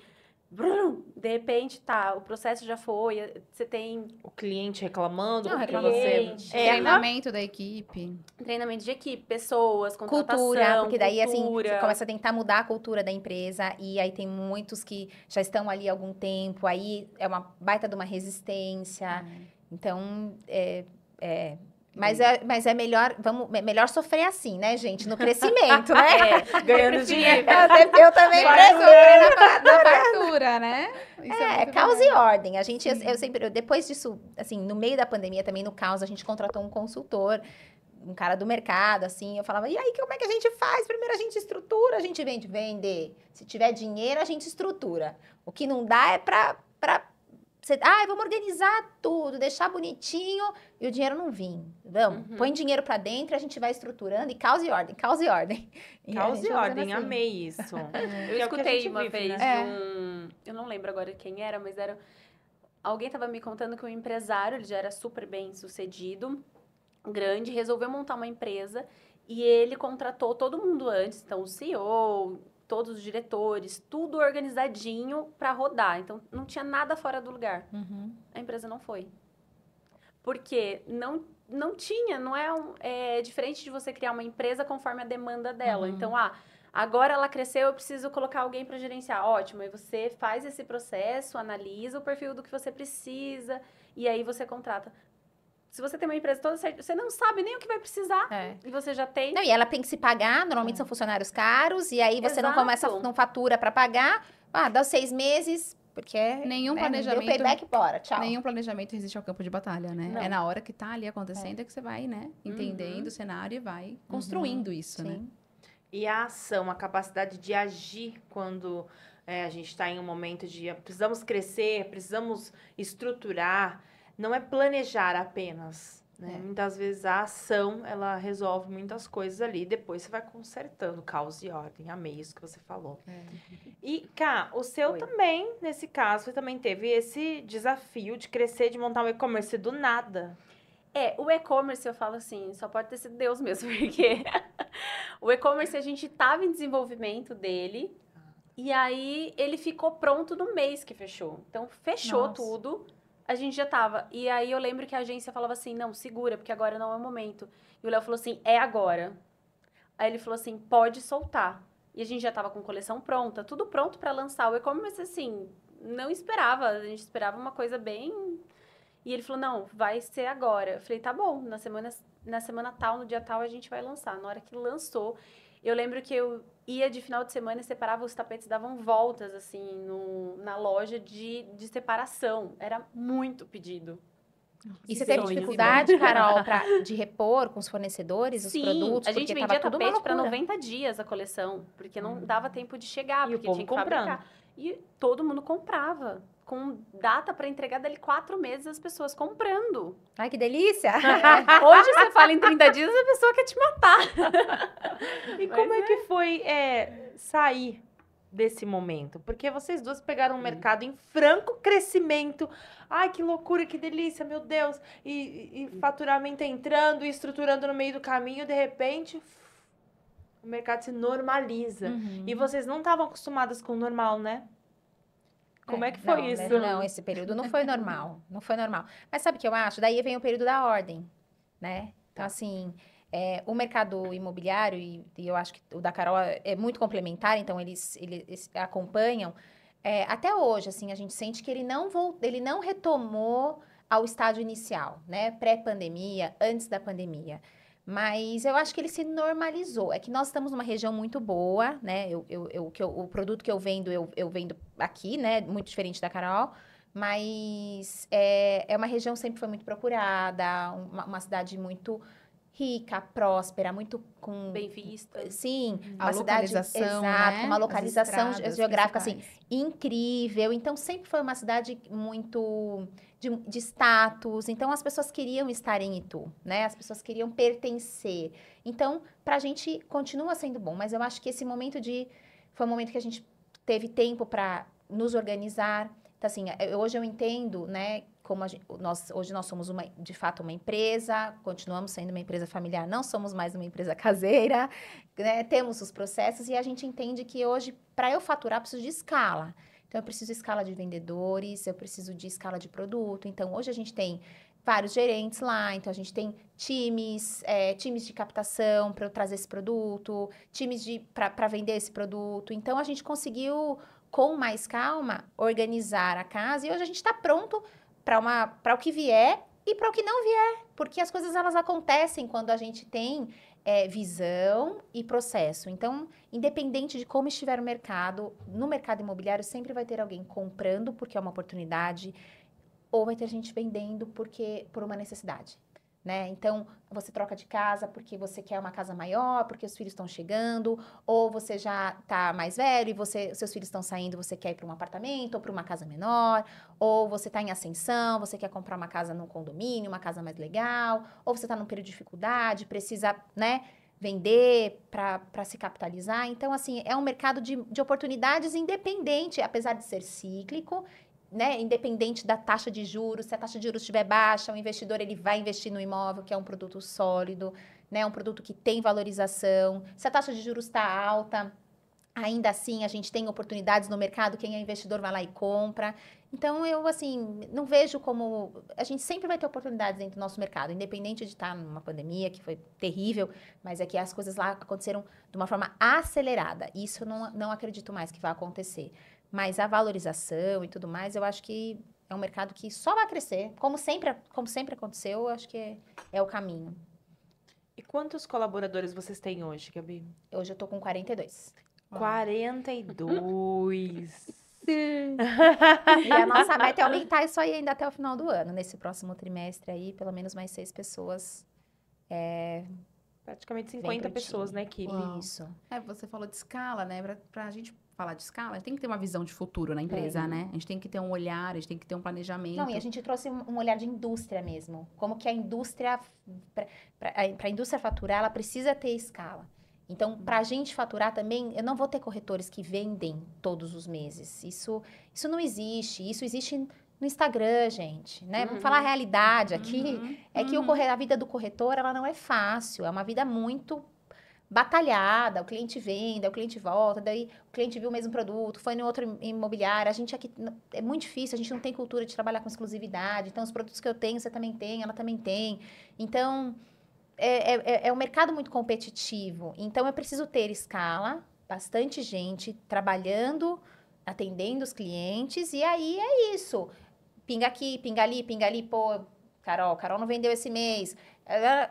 De repente, o processo já foi, você tem O cliente reclamando. Não, porque reclamante. você... Treinamento da equipe. treinamento de equipe, pessoas, contratação, Cultura, porque daí, assim, cultura. você começa a tentar mudar a cultura da empresa, e aí tem muitos que já estão ali há algum tempo, aí é uma baita de uma resistência. Então, mas é melhor, melhor sofrer assim, né, gente? No crescimento, né? Ganhando dinheiro. Eu também Vai preço. sofrer na fartura, né? Isso muito Caos e legal. ordem. A gente, depois disso, assim, no meio da pandemia, também no caos, a gente contratou um consultor, um cara do mercado, assim, eu falava, e aí, como é que a gente faz? Primeiro a gente estrutura, a gente vende. Se tiver dinheiro, a gente estrutura. O que não dá é pra vamos organizar tudo, deixar bonitinho e o dinheiro não vir. Vamos, põe dinheiro pra dentro, a gente vai estruturando e caos e ordem, caos e ordem. E a Caos gente e vai ordem, fazendo assim. amei isso. Eu Que é o que a escutei gente uma vive, vez né? eu não lembro agora quem era, mas era alguém estava me contando que um empresário, ele já era super bem sucedido, grande, resolveu montar uma empresa e ele contratou todo mundo antes, então o CEO, todos os diretores, tudo organizadinho para rodar. Então não tinha nada fora do lugar. A empresa não foi. Porque não tinha, não é diferente de você criar uma empresa conforme a demanda dela. Então, agora ela cresceu, eu preciso colocar alguém para gerenciar. Ótimo, aí você faz esse processo, analisa o perfil do que você precisa e aí você contrata. Se você tem uma empresa toda certa, você não sabe nem o que vai precisar e você já tem. Não, e ela tem que se pagar, normalmente são funcionários caros, e aí você não começa, não fatura para pagar, dá 6 meses, porque Nenhum deu planejamento. payback, bora, tchau. Nenhum planejamento resiste ao campo de batalha, né? Não. É na hora que tá ali acontecendo que você vai, né? Entendendo o cenário e vai construindo isso, né? Sim. E a ação, a capacidade de agir quando a gente está em um momento de precisamos crescer, precisamos estruturar. Não é planejar apenas, né? Muitas vezes a ação, ela resolve muitas coisas ali. Depois você vai consertando caos e ordem. Amei isso que você falou. E, Cá, o seu também, nesse caso, você também teve esse desafio de crescer, de montar um e-commerce do nada. O e-commerce, eu falo assim, só pode ter sido Deus mesmo, porque o e-commerce a gente estava em desenvolvimento dele, e aí ele ficou pronto no mês que fechou. Então, fechou tudo, a gente já tava. E aí eu lembro que a agência falava assim, não, segura, porque agora não é o momento. E o Léo falou assim, é agora. Aí ele falou assim, pode soltar. E a gente já tava com coleção pronta, tudo pronto para lançar. O e-commerce, assim, não esperava, a gente esperava uma coisa bem... E ele falou, não, vai ser agora. Eu falei, tá bom, na semana tal, no dia tal, a gente vai lançar. Na hora que lançou, eu lembro que eu ia de final de semana e separava os tapetes, davam voltas, assim, na loja de separação. Era muito pedido. E você teve Sonho. dificuldade, Carol, de repor com os fornecedores, os Sim, produtos? a gente porque vendia tava tudo uma tapete para loucura. 90 dias a coleção, porque não dava tempo de chegar, E o porque povo tinha que comprando. fabricar. E todo mundo comprava. Com data para entregar dali 4 meses, as pessoas comprando. Ai, que delícia! Hoje você fala em 30 dias, a pessoa quer te matar. E como é que foi sair desse momento? Porque vocês duas pegaram um mercado em franco crescimento. Ai, que loucura, que delícia, meu Deus. E faturamento entrando e estruturando no meio do caminho, de repente, o mercado se normaliza. E vocês não estavam acostumadas com o normal, né? Como é que foi não, isso? Não, esse período não foi normal. Não foi normal. Mas sabe o que eu acho? Daí vem o período da ordem, né? Então, assim, o mercado imobiliário, e eu acho que o da Carol é muito complementar, então eles acompanham. Até hoje, assim, a gente sente que ele não retomou ao estágio inicial, né? Pré-pandemia, antes da pandemia. Mas eu acho que ele se normalizou. É que nós estamos numa região muito boa, né? O produto que eu vendo aqui, né? Muito diferente da Carol. Mas é uma região que sempre foi muito procurada, uma cidade muito rica, próspera, muito com... Bem vista. Sim, A uma cidade, localização, exato, né? uma As localização estradas geográfica, assim, principais. incrível. Então, sempre foi uma cidade muito de status. Então, as pessoas queriam estar em Itu, né? As pessoas queriam pertencer. Então, pra gente, continua sendo bom. Mas eu acho que esse momento foi um momento que a gente teve tempo para nos organizar. Então, assim, hoje eu entendo, né? Como hoje nós somos, de fato, uma empresa, continuamos sendo uma empresa familiar, não somos mais uma empresa caseira, né? Temos os processos e a gente entende que hoje, para eu faturar, eu preciso de escala. Então, eu preciso de escala de vendedores, eu preciso de escala de produto. Então, hoje a gente tem vários gerentes lá, então a gente tem times de captação para eu trazer esse produto, times para vender esse produto. Então, a gente conseguiu, com mais calma, organizar a casa e hoje a gente está pronto para o que vier e para o que não vier, porque as coisas elas acontecem quando a gente tem visão e processo. Então, independente de como estiver o mercado, no mercado imobiliário sempre vai ter alguém comprando porque é uma oportunidade, ou vai ter gente vendendo por uma necessidade. Né? Então, você troca de casa porque você quer uma casa maior, porque os filhos estão chegando, ou você já está mais velho e seus filhos estão saindo, você quer ir para um apartamento ou para uma casa menor, ou você está em ascensão, você quer comprar uma casa num condomínio, uma casa mais legal, ou você está num período de dificuldade, precisa, né, vender para se capitalizar. Então, assim, é um mercado de oportunidades independente, apesar de ser cíclico, né, independente da taxa de juros, se a taxa de juros estiver baixa, o investidor ele vai investir no imóvel, que é um produto sólido, né, um produto que tem valorização. Se a taxa de juros está alta, ainda assim a gente tem oportunidades no mercado, quem é investidor vai lá e compra. Então, eu, assim, não vejo como... A gente sempre vai ter oportunidades dentro do nosso mercado, independente de estar numa pandemia, que foi terrível, mas é que as coisas lá aconteceram de uma forma acelerada. Isso eu não acredito mais que vai acontecer. Mas a valorização e tudo mais, eu acho que é um mercado que só vai crescer. Como sempre aconteceu, eu acho que é o caminho. E quantos colaboradores vocês têm hoje, Gabi? Hoje eu tô com 42. 42. E a nossa meta é aumentar isso aí ainda até o final do ano. Nesse próximo trimestre aí, pelo menos mais 6 pessoas. Praticamente 50 pessoas na equipe. Uau. Isso. Você falou de escala, né? Pra gente falar de escala, a gente tem que ter uma visão de futuro na empresa, né? A gente tem que ter um olhar, a gente tem que ter um planejamento. Não, e a gente trouxe um olhar de indústria mesmo. Como que a indústria, para a indústria faturar, ela precisa ter escala. Então, para a gente faturar também, eu não vou ter corretores que vendem todos os meses. Isso não existe. Isso existe no Instagram, gente, né? Vamos falar a realidade aqui. É que a vida do corretor, ela não é fácil. É uma vida muito batalhada. O cliente vende, o cliente volta, daí o cliente viu o mesmo produto, foi no outro imobiliário. A gente aqui, é muito difícil, a gente não tem cultura de trabalhar com exclusividade. Então, os produtos que eu tenho, você também tem, ela também tem. Então, é um mercado muito competitivo. Então, eu preciso ter escala, bastante gente trabalhando, atendendo os clientes. E aí, é isso. Pinga aqui, pinga ali, pô, Carol não vendeu esse mês.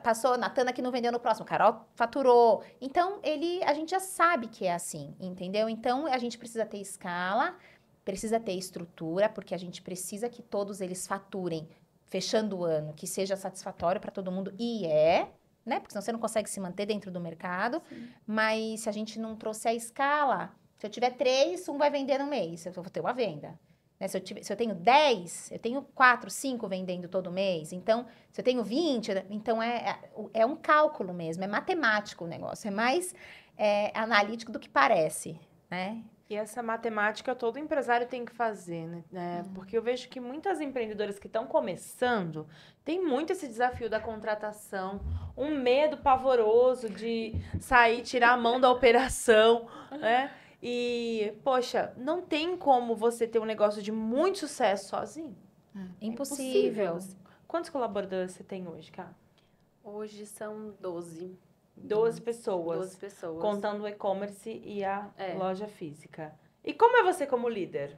Passou, Natana que não vendeu no próximo, Carol faturou. Então, a gente já sabe que é assim, entendeu? Então, a gente precisa ter escala, precisa ter estrutura, porque a gente precisa que todos eles faturem, fechando o ano, que seja satisfatório para todo mundo. E né? Porque senão você não consegue se manter dentro do mercado. Sim. Mas se a gente não trouxer a escala, Se eu tiver 3, um vai vender no mês, eu vou ter uma venda. Né? Se eu tenho 10, eu tenho 4, 5 vendendo todo mês. Então, se eu tenho 20, então é um cálculo mesmo, é matemático o negócio, é mais analítico do que parece, né? E essa matemática todo empresário tem que fazer, né? Porque eu vejo que muitas empreendedoras que estão começando têm muito esse desafio da contratação, um medo pavoroso de sair, tirar a mão da operação, né? E, poxa, não tem como você ter um negócio de muito sucesso sozinho. Impossível. Quantos colaboradores você tem hoje, Cá? Hoje são 12. 12 pessoas. 12 pessoas. Contando o e-commerce e a É. loja física. E como é você como líder?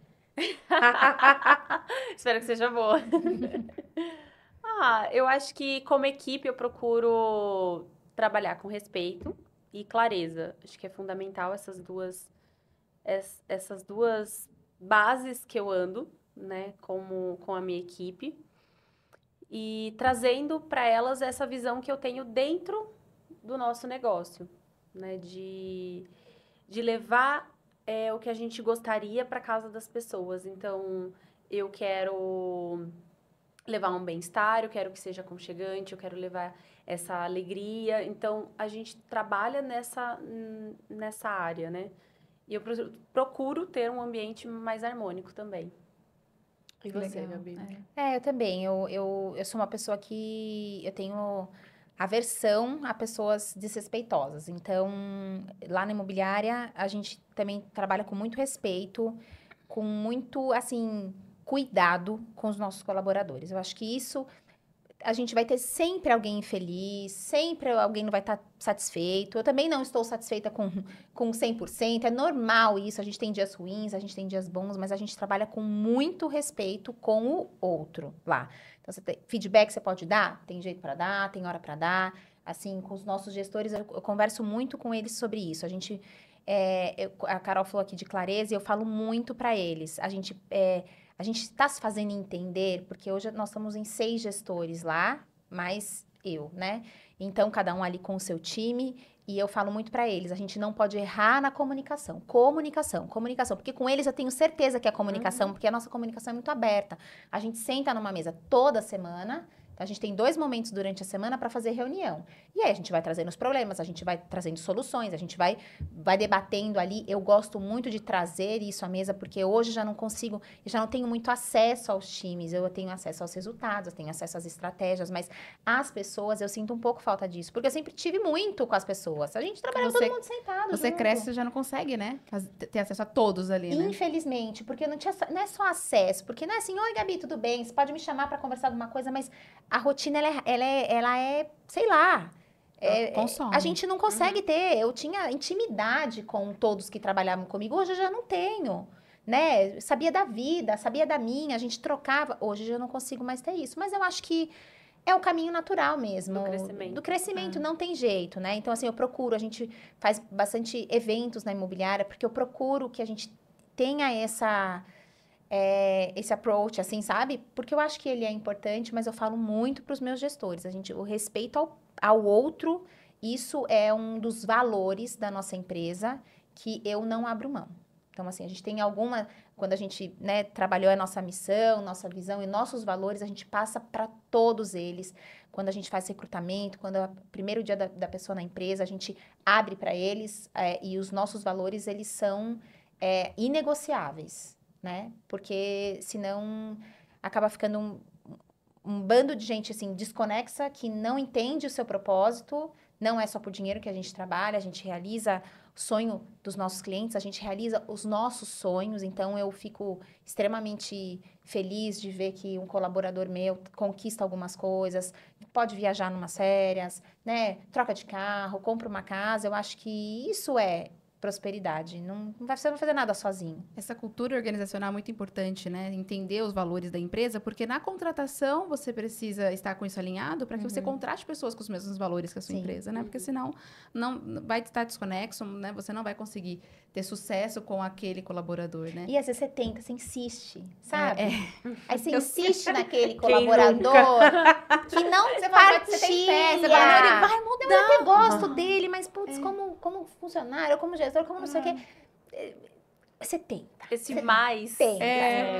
Espero que seja boa. Eu acho que como equipe eu procuro trabalhar com respeito e clareza. Acho que é fundamental essas duas bases que eu ando, né, com a minha equipe. E trazendo para elas essa visão que eu tenho dentro do nosso negócio, né, de levar o que a gente gostaria para casa das pessoas. Então, eu quero levar um bem-estar, eu quero que seja aconchegante, eu quero levar essa alegria. Então, a gente trabalha nessa área, né? E eu procuro ter um ambiente mais harmônico também. E você, Legal. Gabi? Eu também. Eu sou uma pessoa que eu tenho aversão a pessoas desrespeitosas. Então, lá na imobiliária, a gente também trabalha com muito respeito, com muito, assim, cuidado com os nossos colaboradores. Eu acho que isso, a gente vai ter sempre alguém infeliz, sempre alguém não vai estar satisfeito. Eu também não estou satisfeita com 100%. É normal isso, a gente tem dias ruins, a gente tem dias bons, mas a gente trabalha com muito respeito com o outro lá. Então, você tem feedback você pode dar? Tem jeito para dar, tem hora para dar. Assim, com os nossos gestores, eu converso muito com eles sobre isso. A gente, a Carol falou aqui de clareza e eu falo muito para eles. A gente está se fazendo entender, porque hoje nós estamos em 6 gestores lá, mais eu, né? Então, cada um ali com o seu time. E eu falo muito para eles, a gente não pode errar na comunicação. Comunicação. Porque com eles eu tenho certeza que é comunicação, porque a nossa comunicação é muito aberta. A gente senta numa mesa toda semana, então a gente tem 2 momentos durante a semana para fazer reunião. E aí a gente vai trazendo os problemas, a gente vai trazendo soluções, a gente vai debatendo ali. Eu gosto muito de trazer isso à mesa, porque hoje já não consigo, eu já não tenho muito acesso aos times, eu tenho acesso aos resultados, eu tenho acesso às estratégias, mas as pessoas, eu sinto um pouco falta disso, porque eu sempre tive muito com as pessoas. A gente trabalhava todo mundo sentado Você junto. cresce, você já não consegue, né? Ter acesso a todos ali, né? Infelizmente, porque não é só acesso, porque não é assim, oi Gabi, tudo bem? Você pode me chamar para conversar alguma coisa, mas a rotina, ela é sei lá, Consome. a gente não consegue ter. Eu tinha intimidade com todos que trabalhavam comigo, hoje eu já não tenho, né? Sabia da vida, sabia da minha, a gente trocava. Hoje eu já não consigo mais ter isso, mas eu acho que é o caminho natural mesmo. Do crescimento, não tem jeito, né? Então, assim, a gente faz bastante eventos na imobiliária, porque eu procuro que a gente tenha esse approach, assim, sabe? Porque eu acho que ele é importante, mas eu falo muito para os meus gestores. O respeito ao outro, isso é um dos valores da nossa empresa que eu não abro mão. Então, assim, a gente tem quando a gente, né, trabalhou a nossa missão, nossa visão e nossos valores, a gente passa para todos eles. Quando a gente faz recrutamento, quando é o primeiro dia da pessoa na empresa, a gente abre para eles e os nossos valores, eles são inegociáveis, né? Porque senão acaba ficando um bando de gente, assim, desconexa, que não entende o seu propósito. Não é só por dinheiro que a gente trabalha, a gente realiza o sonho dos nossos clientes, a gente realiza os nossos sonhos. Então, eu fico extremamente feliz de ver que um colaborador meu conquista algumas coisas, pode viajar numas férias, né? Troca de carro, compra uma casa. Eu acho que isso é prosperidade. Você não vai fazer nada sozinho. Essa cultura organizacional é muito importante, né? Entender os valores da empresa, porque na contratação você precisa estar com isso alinhado para que você contrate pessoas com os mesmos valores que a sua empresa, né? Porque senão não vai estar desconexo, né? Você não vai conseguir ter sucesso com aquele colaborador, né? E às vezes você insiste, sabe? Aí você Eu insiste naquele colaborador que não Você partilha. tem fé, você fala, não, ele vai mudar. Eu até gosto dele, mas, putz, como funcionário, como gestor, como não sei o quê. Você tenta. Esse mais. Tenta.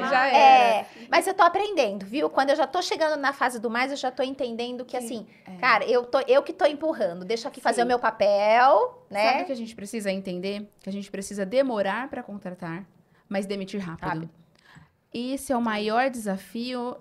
Já era. Mas eu tô aprendendo, viu? Quando eu já tô chegando na fase do mais, eu já tô entendendo que assim, cara, eu que tô empurrando. Deixa eu aqui fazer o meu papel, né? Sabe o que a gente precisa entender? Que a gente precisa demorar para contratar, mas demitir rápido. Esse é o maior desafio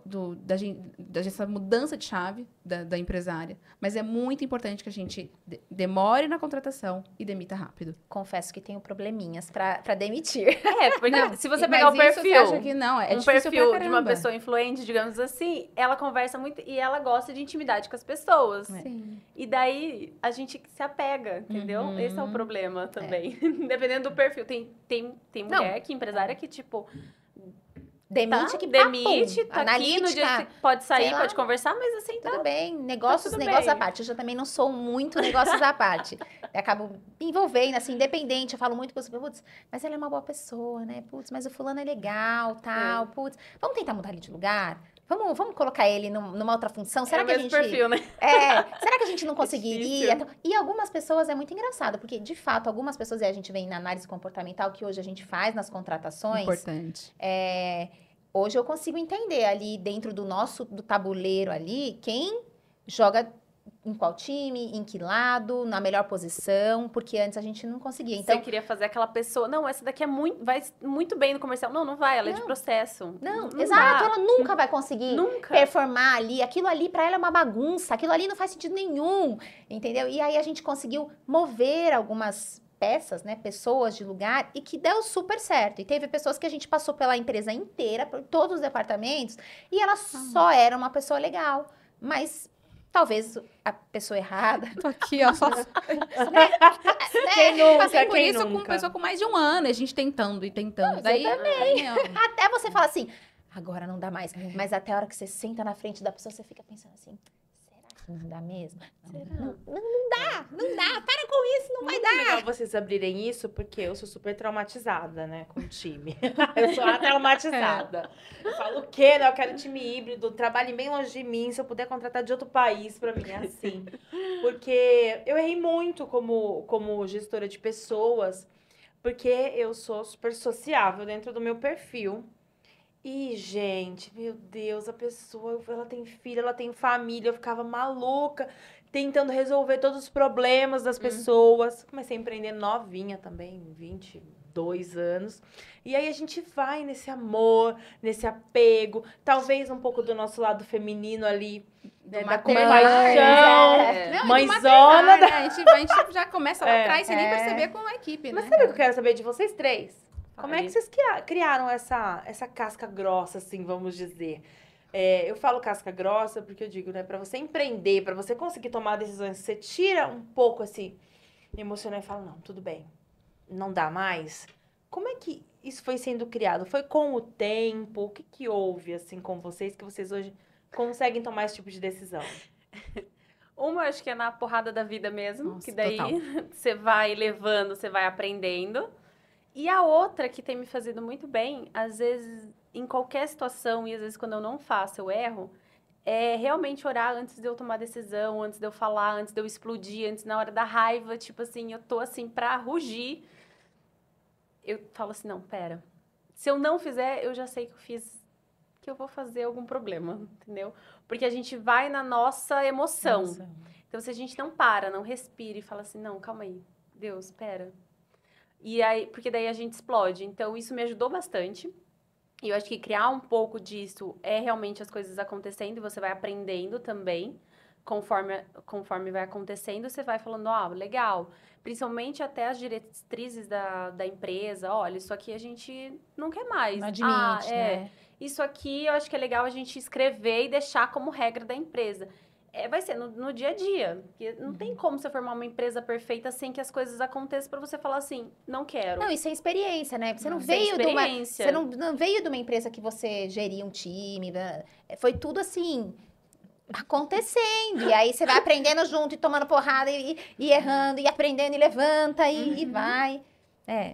dessa mudança de chave da empresária. Mas é muito importante que a gente demore na contratação e demita rápido. Confesso que tenho probleminhas pra demitir. Porque se você pegar o perfil, Você acha que não, é um difícil perfil pra de uma caramba. pessoa influente, digamos assim, ela conversa muito e ela gosta de intimidade com as pessoas. Sim. E daí a gente se apega, entendeu? Uhum. Esse é o problema também. Dependendo do perfil. Tem mulher que empresária que, tipo, Demite que demite, papum. tá aqui no dia Analítica, que pode sair, sei lá. pode conversar, mas assim, tá. tudo bem. Negócios tudo à bem. parte. Eu já também não sou muito negócios à parte. Eu acabo me envolvendo, assim, independente. Eu falo muito com os putz, mas ela é uma boa pessoa, né? Putz, mas o fulano é legal, tal, putz. Vamos tentar mudar ele de lugar? Vamos colocar ele numa outra função? Será É o que a mesmo gente... perfil, né? Será que a gente não conseguiria? difícil. E algumas pessoas é muito engraçado, porque, de fato, algumas pessoas, e a gente vem na análise comportamental, que hoje a gente faz nas contratações, Importante. hoje eu consigo entender ali dentro do tabuleiro ali, quem joga em qual time, em que lado, na melhor posição, porque antes a gente não conseguia. Então, Você queria fazer aquela pessoa. Não, essa daqui vai muito bem no comercial. Não vai, ela é de processo. não, Não exato, dá. ela nunca vai conseguir Nunca. performar ali, aquilo ali pra ela é uma bagunça, aquilo ali não faz sentido nenhum, entendeu? E aí a gente conseguiu mover algumas peças, né, pessoas de lugar, e que deu super certo. E teve pessoas que a gente passou pela empresa inteira, por todos os departamentos, e ela só era uma pessoa legal, mas talvez a pessoa errada, Tô aqui, ó, só... Quem nunca, Passei por quem isso com nunca? pessoa com mais de um ano, a gente tentando e tentando. Daí, ó, até você fala assim, agora não dá mais. Mas até a hora que você senta na frente da pessoa, você fica pensando assim, será que não dá mesmo? Não dá, para com isso, não vai Muito dar. legal vocês abrirem isso, porque eu sou super traumatizada, né, com o time. Eu sou a traumatizada. Eu falo o quê, né? Eu quero time híbrido, trabalhe bem longe de mim, se eu puder contratar de outro país, pra mim é assim. Porque eu errei muito como gestora de pessoas, porque eu sou super sociável dentro do meu perfil. E, gente, meu Deus, a pessoa, ela tem filho, ela tem família, eu ficava maluca, tentando resolver todos os problemas das pessoas. Comecei a empreender novinha também, 22 anos. E aí a gente vai nesse amor, nesse apego, talvez um pouco do nosso lado feminino ali, né, da maternal, compaixão, é. Não, mãezona. né? A gente já começa lá atrás, sem nem perceber com a equipe, Mas né? sabe o que eu quero saber de vocês três? Como é que Fale. vocês criaram essa casca grossa, assim, vamos dizer? Eu falo casca grossa porque eu digo, né? Pra você empreender, pra você conseguir tomar decisões, você tira um pouco, assim, emocional e fala, não, tudo bem, não dá mais. Como é que isso foi sendo criado? Foi com o tempo? O que houve, assim, com vocês, que vocês hoje conseguem tomar esse tipo de decisão? Uma, eu acho que é na porrada da vida mesmo, Nossa, que daí total. você vai levando, você vai aprendendo. E a outra que tem me fazido muito bem, às vezes, em qualquer situação, e às vezes quando eu não faço, eu erro, é realmente orar antes de eu tomar decisão, antes de eu falar, antes de eu explodir, antes na hora da raiva, tipo assim, eu tô assim pra rugir. Eu falo assim, não, pera. Se eu não fizer, eu já sei que eu fiz, que eu vou fazer algum problema, entendeu? Porque a gente vai na nossa emoção. Então, se a gente não para, não respira e fala assim, não, calma aí, Deus, pera. E aí, porque daí a gente explode. Então, isso me ajudou bastante. E eu acho que criar um pouco disso é realmente as coisas acontecendo e você vai aprendendo também. Conforme vai acontecendo, você vai falando, legal. Principalmente até as diretrizes da empresa. Olha, isso aqui a gente não quer mais. Não admite, né? Isso aqui eu acho que é legal a gente escrever e deixar como regra da empresa. Vai ser no dia a dia. Porque não tem como você formar uma empresa perfeita sem que as coisas aconteçam para você falar assim, não quero. Não, isso é experiência, né? Você não Sem veio de uma... experiência. Você não veio de uma empresa que você geria um time, né? Foi tudo assim, acontecendo. E aí você vai aprendendo junto e tomando porrada e errando, e aprendendo e levanta e vai.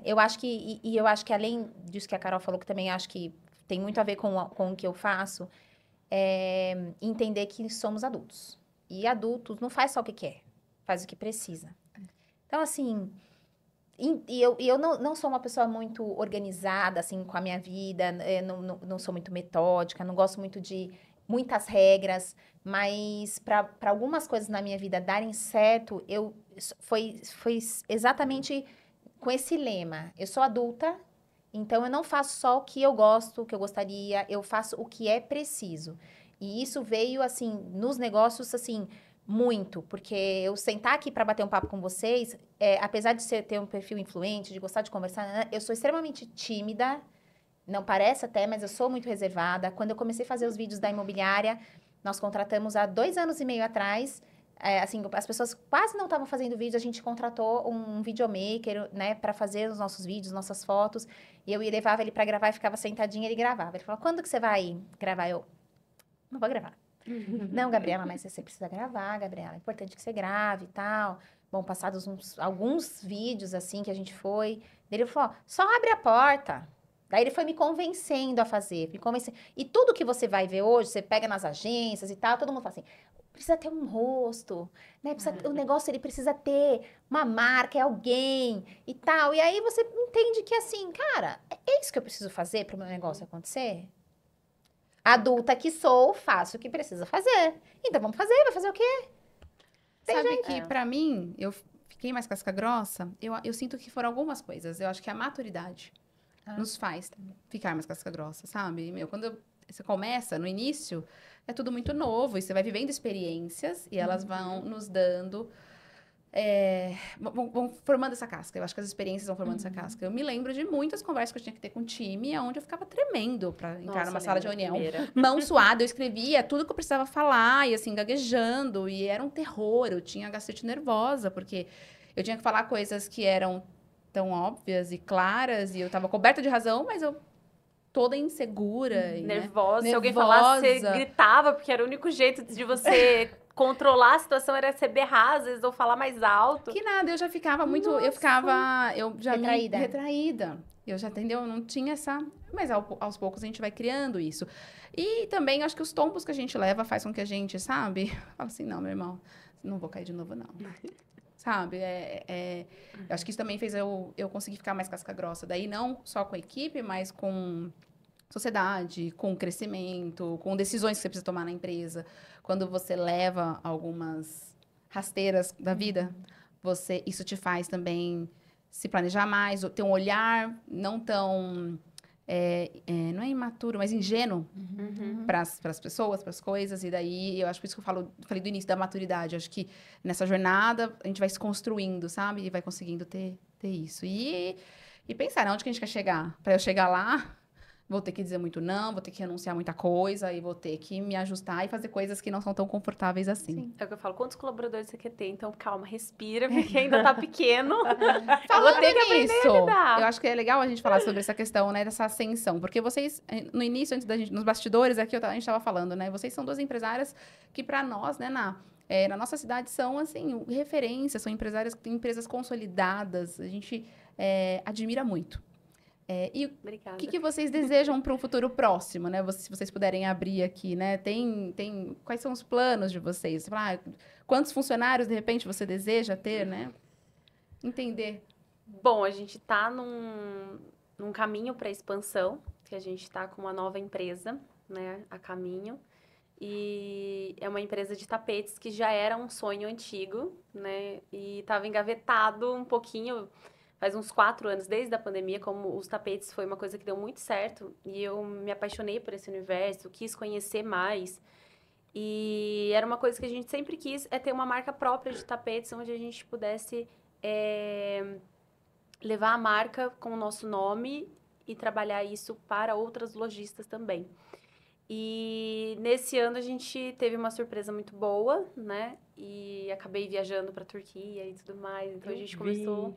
Eu acho que... E eu acho que além disso que a Carol falou, que também acho que tem muito a ver com o que eu faço, entender que somos adultos. E adultos não faz só o que quer, faz o que precisa. Então, assim, E eu não sou uma pessoa muito organizada, assim, com a minha vida, não sou muito metódica, não gosto muito de muitas regras, mas para algumas coisas na minha vida darem certo, foi exatamente com esse lema. Eu sou adulta, então eu não faço só o que eu gosto, o que eu gostaria, eu faço o que é preciso. E isso veio, assim, nos negócios, assim, muito, porque eu sentar aqui para bater um papo com vocês, apesar de ter um perfil influente, de gostar de conversar, né, eu sou extremamente tímida, não parece até, mas eu sou muito reservada. Quando eu comecei a fazer os vídeos da imobiliária, nós contratamos há 2 anos e meio atrás, assim, as pessoas quase não estavam fazendo vídeo, a gente contratou um videomaker, né, para fazer os nossos vídeos, nossas fotos, e eu levava ele para gravar e ficava sentadinha, ele gravava. Ele falou, quando que você vai gravar? Eu, não vou gravar. Não, Gabriela, mas você precisa gravar, Gabriela. É importante que você grave e tal. Bom, passados alguns vídeos, assim, que a gente foi. Ele falou, ó, só abre a porta. Daí ele foi me convencendo a fazer, me convencendo. E tudo que você vai ver hoje, você pega nas agências e tal, todo mundo fala assim, precisa ter um rosto, né? O negócio, ele precisa ter uma marca, é alguém e tal. E aí você entende que, assim, cara, é isso que eu preciso fazer para o meu negócio acontecer? Adulta que sou, faço o que precisa fazer. Então vamos fazer, vai fazer o quê? Sabe que, pra mim, eu fiquei mais casca grossa, eu sinto que foram algumas coisas. Eu acho que a maturidade nos faz ficar mais casca grossa, sabe? Meu, quando você começa, no início, é tudo muito novo. E você vai vivendo experiências e elas vão nos dando... vão formando essa casca. Eu acho que as experiências vão formando essa casca. Eu me lembro de muitas conversas que eu tinha que ter com o time, onde eu ficava tremendo pra entrar numa sala de reunião. Mão suada, eu escrevia tudo que eu precisava falar, e assim, gaguejando, e era um terror. Eu tinha gastrite nervosa, porque eu tinha que falar coisas que eram tão óbvias e claras, e eu tava coberta de razão, mas eu toda insegura. Nervosa. Se alguém falasse, você gritava, porque era o único jeito de você controlar a situação, era você berrar, às vezes, ou falar mais alto. Que nada, eu já ficava muito... Eu já retraída. Eu já, entendeu? Eu não tinha essa... Mas aos poucos a gente vai criando isso. E também, acho que os tombos que a gente leva faz com que a gente, sabe? Fala assim, não, meu irmão, não vou cair de novo, não. Sabe? Eu acho que isso também fez eu conseguir ficar mais casca grossa. Daí, não só com a equipe, mas com sociedade, com crescimento, com decisões que você precisa tomar na empresa. Quando você leva algumas rasteiras da vida, isso te faz também se planejar mais, ter um olhar não tão... não é imaturo, mas ingênuo para as pessoas, para as coisas. E daí, eu acho por isso que falei do início da maturidade. Eu acho que nessa jornada, a gente vai se construindo, sabe? E vai conseguindo ter isso. E pensar, onde que a gente quer chegar? Para eu chegar lá, vou ter que dizer muito não, vou ter que renunciar muita coisa, e vou ter que me ajustar e fazer coisas que não são tão confortáveis assim. Sim. É o que eu falo, quantos colaboradores você quer ter? Então, calma, respira, porque ainda tá pequeno. Falando nisso, eu acho que é legal a gente falar sobre essa questão, né, dessa ascensão, porque vocês, no início, antes da gente, nos bastidores, aqui a gente estava falando, né, vocês são duas empresárias que para nós, né, na nossa cidade são, assim, referências, são empresárias que têm empresas consolidadas, a gente admira muito. E Obrigada. o que vocês desejam para um futuro próximo, né? Se vocês puderem abrir aqui, né? Quais são os planos de vocês? Você fala, quantos funcionários, de repente, você deseja ter, né? Entender. Bom, a gente tá num caminho para expansão, que a gente tá com uma nova empresa, né, a caminho. E é uma empresa de tapetes que já era um sonho antigo, né? E estava engavetado um pouquinho... Faz uns 4 anos, desde a pandemia, como os tapetes foi uma coisa que deu muito certo. E eu me apaixonei por esse universo, quis conhecer mais. E era uma coisa que a gente sempre quis, ter uma marca própria de tapetes, onde a gente pudesse levar a marca com o nosso nome e trabalhar isso para outras lojistas também. E nesse ano a gente teve uma surpresa muito boa, né? E acabei viajando para a Turquia e tudo mais. Então a gente começou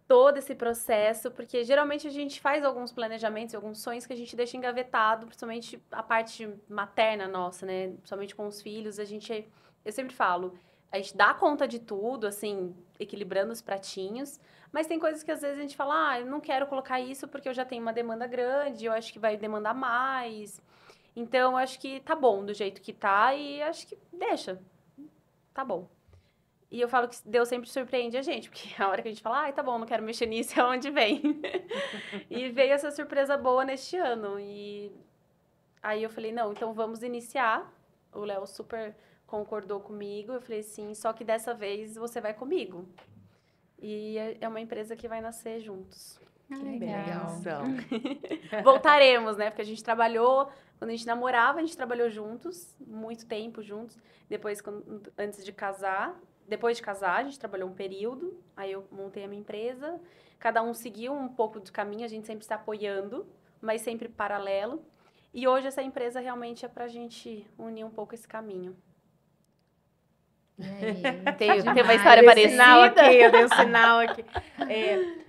todo esse processo, porque geralmente a gente faz alguns planejamentos, alguns sonhos que a gente deixa engavetado, principalmente a parte materna nossa, né? Principalmente com os filhos, eu sempre falo, a gente dá conta de tudo, assim, equilibrando os pratinhos, mas tem coisas que às vezes a gente fala, eu não quero colocar isso porque eu já tenho uma demanda grande, eu acho que vai demandar mais. Então, eu acho que tá bom do jeito que tá e acho que deixa. Tá bom. E eu falo que Deus sempre surpreende a gente, porque a hora que a gente fala, ai, tá bom, não quero mexer nisso, é onde vem. E veio essa surpresa boa neste ano. E aí eu falei, não, então vamos iniciar. O Léo super concordou comigo. Eu falei, sim, só que dessa vez você vai comigo. E é uma empresa que vai nascer juntos. Que legal. Voltaremos, né? Porque a gente trabalhou, quando a gente namorava, a gente trabalhou juntos, muito tempo juntos. Depois, antes de casar, depois de casar, a gente trabalhou um período. Aí eu montei a minha empresa. Cada um seguiu um pouco de caminho, a gente sempre está apoiando, mas sempre paralelo. E hoje essa empresa realmente é pra gente unir um pouco esse caminho. E aí? Tem uma Demais. história Eu dei sinal parecida? aqui, eu dei um sinal aqui.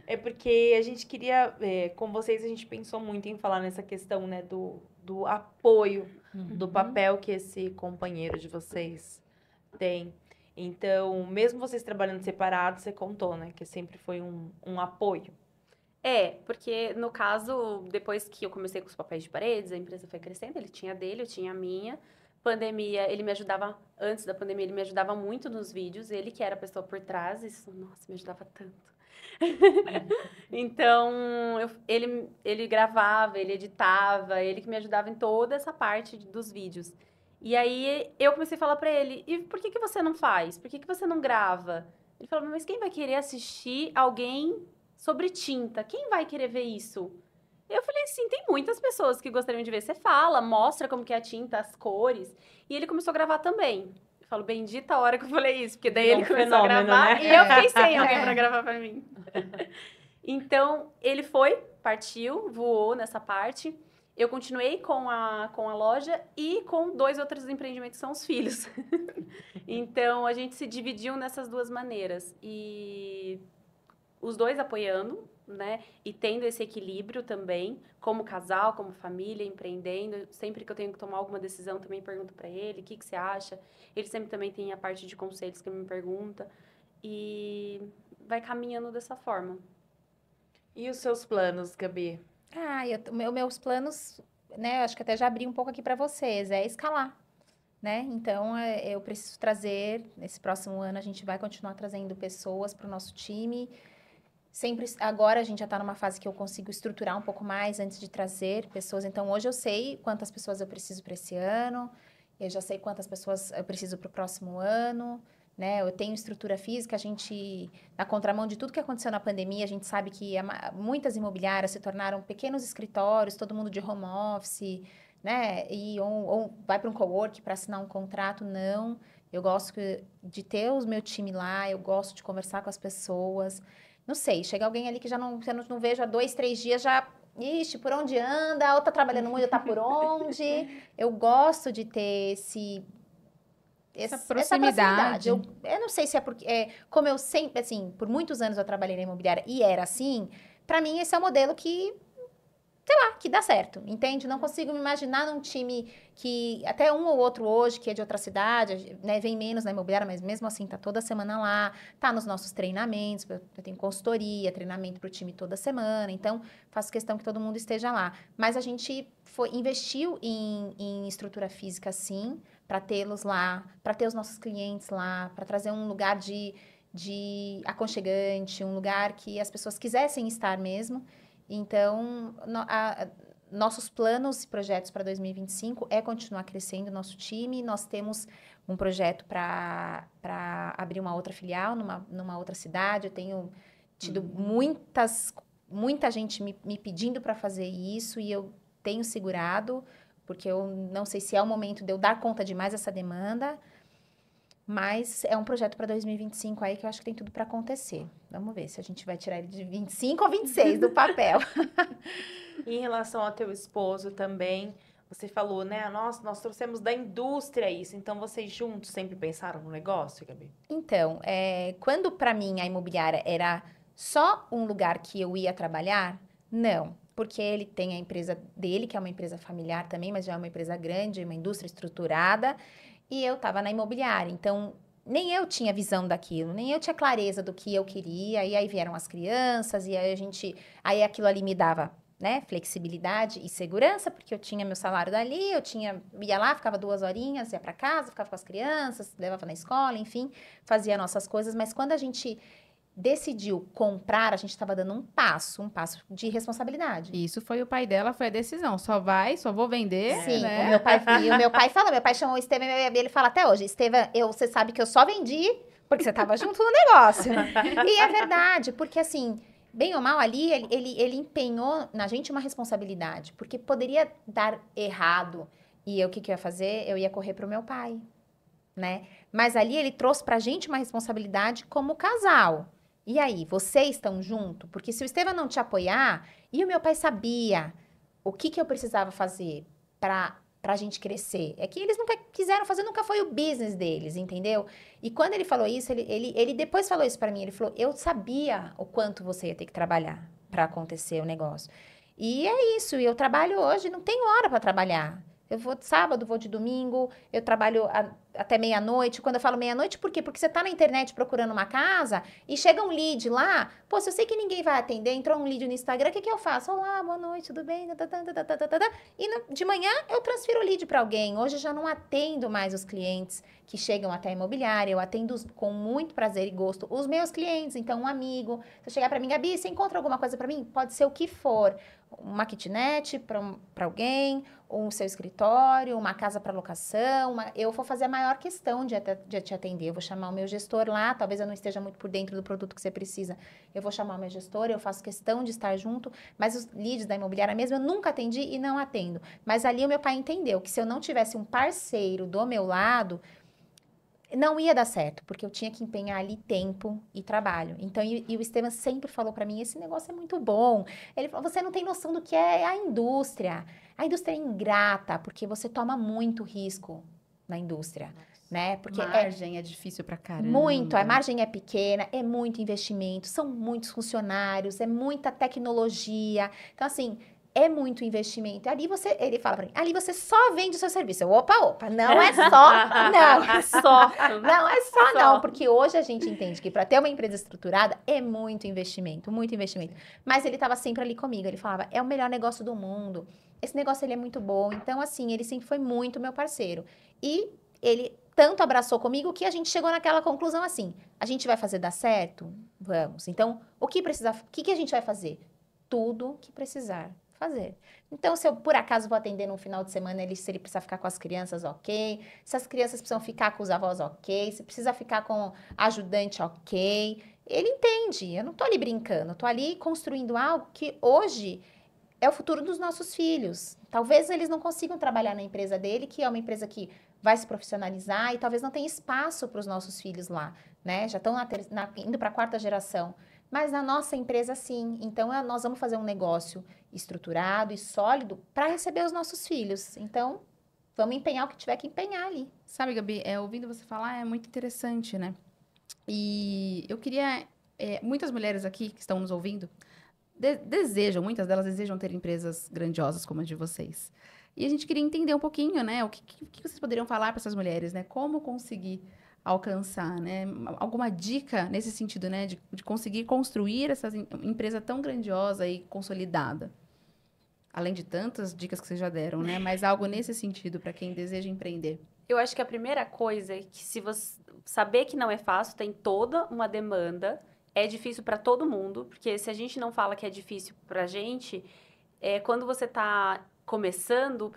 É porque a gente queria, com vocês, a gente pensou muito em falar nessa questão, né, do apoio, do papel que esse companheiro de vocês tem. Então, mesmo vocês trabalhando separados, você contou, né, que sempre foi um apoio. Porque no caso, depois que eu comecei com os papéis de paredes, a empresa foi crescendo, ele tinha a dele, eu tinha a minha. Pandemia, ele me ajudava, antes da pandemia, ele me ajudava muito nos vídeos, ele que era a pessoa por trás, isso, nossa, me ajudava tanto. Então, ele gravava, ele editava, ele que me ajudava em toda essa parte dos vídeos. E aí, eu comecei a falar pra ele, e por que você não faz? Por que você não grava? Ele falou, mas quem vai querer assistir alguém sobre tinta? Quem vai querer ver isso? Eu falei assim, tem muitas pessoas que gostariam de ver. Você fala, mostra como que é a tinta, as cores. E ele começou a gravar também. Eu falo, bendita a hora que eu falei isso, porque daí É ele um começou a fenômeno, gravar né? e eu fiquei sem alguém pra gravar pra mim. Então, ele partiu, voou nessa parte. Eu continuei com a loja e com 2 outros empreendimentos que são os filhos. Então, a gente se dividiu nessas 2 maneiras. E os 2 apoiando, né? E tendo esse equilíbrio também, como casal, como família, empreendendo. Sempre que eu tenho que tomar alguma decisão, também pergunto pra ele, o que você acha? Ele sempre também tem a parte de conselhos que ele me pergunta. E vai caminhando dessa forma. E os seus planos, Gabi? Meus planos, né, eu acho que até já abri um pouco aqui para vocês, é escalar, né? Então, eu preciso trazer, nesse próximo ano, a gente vai continuar trazendo pessoas para o nosso time. Sempre, agora a gente já está numa fase que eu consigo estruturar um pouco mais antes de trazer pessoas. Então, hoje eu sei quantas pessoas eu preciso para esse ano, eu já sei quantas pessoas eu preciso para o próximo ano, né? Eu tenho estrutura física, a gente, na contramão de tudo que aconteceu na pandemia, a gente sabe que muitas imobiliárias se tornaram pequenos escritórios, todo mundo de home office, né? Ou vai para um cowork para assinar um contrato, não. Eu gosto de ter o meu time lá, eu gosto de conversar com as pessoas. Não sei, chega alguém ali que já não vejo há 2, 3 dias, já... Ixi, por onde anda? Ou tá trabalhando muito, ou tá por onde? Eu gosto de ter Essa proximidade. Eu não sei se é porque... como eu sempre, assim, por muitos anos eu trabalhei na imobiliária e era assim, pra mim esse é o modelo que... que dá certo, entende? Não consigo me imaginar num time que, até um ou outro hoje, que é de outra cidade, né, vem menos na imobiliária, mas mesmo assim tá toda semana lá, tá nos nossos treinamentos, eu tenho consultoria, treinamento pro time toda semana, então faço questão que todo mundo esteja lá. Mas a gente investiu em estrutura física, sim, para tê-los lá, para ter os nossos clientes lá, para trazer um lugar de aconchegante, um lugar que as pessoas quisessem estar mesmo. Então, nossos planos e projetos para 2025 é continuar crescendo o nosso time. Nós temos um projeto para abrir uma outra filial numa outra cidade. Eu tenho tido muita gente me pedindo para fazer isso e eu tenho segurado, porque eu não sei se é o momento de eu dar conta de mais essa demanda. Mas é um projeto para 2025 aí que eu acho que tem tudo para acontecer. Vamos ver se a gente vai tirar ele de 25 ou 26 do papel. E em relação ao teu esposo também, você falou, né? Nós trouxemos da indústria isso. Então, vocês juntos sempre pensaram no negócio, Gabi? Então, quando para mim a imobiliária era só um lugar que eu ia trabalhar, não. Porque ele tem a empresa dele, que é uma empresa familiar também, mas já é uma empresa grande, uma indústria estruturada. E eu estava na imobiliária, então nem eu tinha visão daquilo, nem eu tinha clareza do que eu queria. E aí vieram as crianças, e aí aquilo ali me dava né, flexibilidade e segurança, porque eu tinha meu salário dali, ia lá, ficava 2 horinhas, ia para casa, ficava com as crianças, levava na escola, enfim, fazia nossas coisas, mas quando a gente decidiu comprar, a gente estava dando um passo de responsabilidade. Isso foi o pai dela, foi a decisão. Só vou vender, Sim, né? o meu pai falou, meu pai chamou o Estevam e ele fala até hoje, Estevam, você sabe que eu só vendi porque você estava junto no negócio. E é verdade, porque assim, bem ou mal ali, ele empenhou na gente uma responsabilidade, porque poderia dar errado. E o que eu ia fazer? Eu ia correr pro meu pai, né? Mas ali ele trouxe pra gente uma responsabilidade como casal. E aí, vocês estão junto? Porque se o Estevam não te apoiar, e o meu pai sabia o que eu precisava fazer pra gente crescer. É que eles nunca quiseram fazer, nunca foi o business deles, entendeu? E quando ele falou isso, ele depois falou isso pra mim, ele falou, eu sabia o quanto você ia ter que trabalhar pra acontecer o negócio. E é isso, e eu trabalho hoje, não tenho hora pra trabalhar. Eu vou de sábado, vou de domingo, eu trabalho até meia-noite. Quando eu falo meia-noite, por quê? Porque você tá na internet procurando uma casa e chega um lead lá. Pô, se eu sei que ninguém vai atender, entrou um lead no Instagram, o que eu faço? Olá, boa noite, tudo bem? E de manhã eu transfiro o lead para alguém. Hoje eu já não atendo mais os clientes que chegam até a imobiliária. Eu atendo com muito prazer e gosto os meus clientes. Então, um amigo, se eu chegar para mim, Gabi, você encontra alguma coisa para mim? Pode ser o que for. Uma kitnet para alguém, um seu escritório, uma casa para locação. Eu vou fazer a maior questão de te atender. Eu vou chamar o meu gestor lá, talvez eu não esteja muito por dentro do produto que você precisa. Eu vou chamar o meu gestor, eu faço questão de estar junto, mas os leads da imobiliária mesmo eu nunca atendi e não atendo. Mas ali o meu pai entendeu que se eu não tivesse um parceiro do meu lado, não ia dar certo, porque eu tinha que empenhar ali tempo e trabalho. Então, e o Estevam sempre falou para mim, esse negócio é muito bom. Ele falou, você não tem noção do que é a indústria. A indústria é ingrata, porque você toma muito risco na indústria, né? Porque Margem é difícil pra caramba. muito, a margem é pequena, é muito investimento, são muitos funcionários, é muita tecnologia. Então, assim, é muito investimento. Ali ele fala pra mim, ali você só vende o seu serviço. Eu, opa, não é só, não. É só. Não é só não, porque hoje a gente entende que para ter uma empresa estruturada é muito investimento, muito investimento. Mas ele estava sempre ali comigo, ele falava, é o melhor negócio do mundo, esse negócio ele é muito bom. Então, assim, ele sempre foi muito meu parceiro. E ele tanto abraçou comigo que a gente chegou naquela conclusão assim, a gente vai fazer dar certo? Vamos. Então, o que a gente vai fazer? Tudo que precisar fazer. Então, se eu por acaso vou atender no final de semana, se ele precisar ficar com as crianças, ok. Se as crianças precisam ficar com os avós, ok. Se precisa ficar com ajudante, ok. Ele entende, eu não tô ali brincando, eu tô ali construindo algo que hoje é o futuro dos nossos filhos. Talvez eles não consigam trabalhar na empresa dele, que é uma empresa que vai se profissionalizar e talvez não tenha espaço para os nossos filhos lá, né? Já estão indo para a 4ª geração. Mas na nossa empresa, sim. Então, nós vamos fazer um negócio estruturado e sólido para receber os nossos filhos. Então, vamos empenhar o que tiver que empenhar ali. Sabe, Gabi, ouvindo você falar é muito interessante, né? E eu queria... muitas mulheres aqui que estão nos ouvindo muitas delas desejam ter empresas grandiosas como a de vocês. E a gente queria entender um pouquinho, né? O que vocês poderiam falar para essas mulheres, né? Como conseguir alcançar, né? Alguma dica nesse sentido, né? De conseguir construir essa empresa tão grandiosa e consolidada. Além de tantas dicas que vocês já deram, né? Mas algo nesse sentido para quem deseja empreender. Eu acho que a primeira coisa é que se você saber que não é fácil, tem toda uma demanda, é difícil para todo mundo, porque se a gente não fala que é difícil pra gente, quando você tá começando,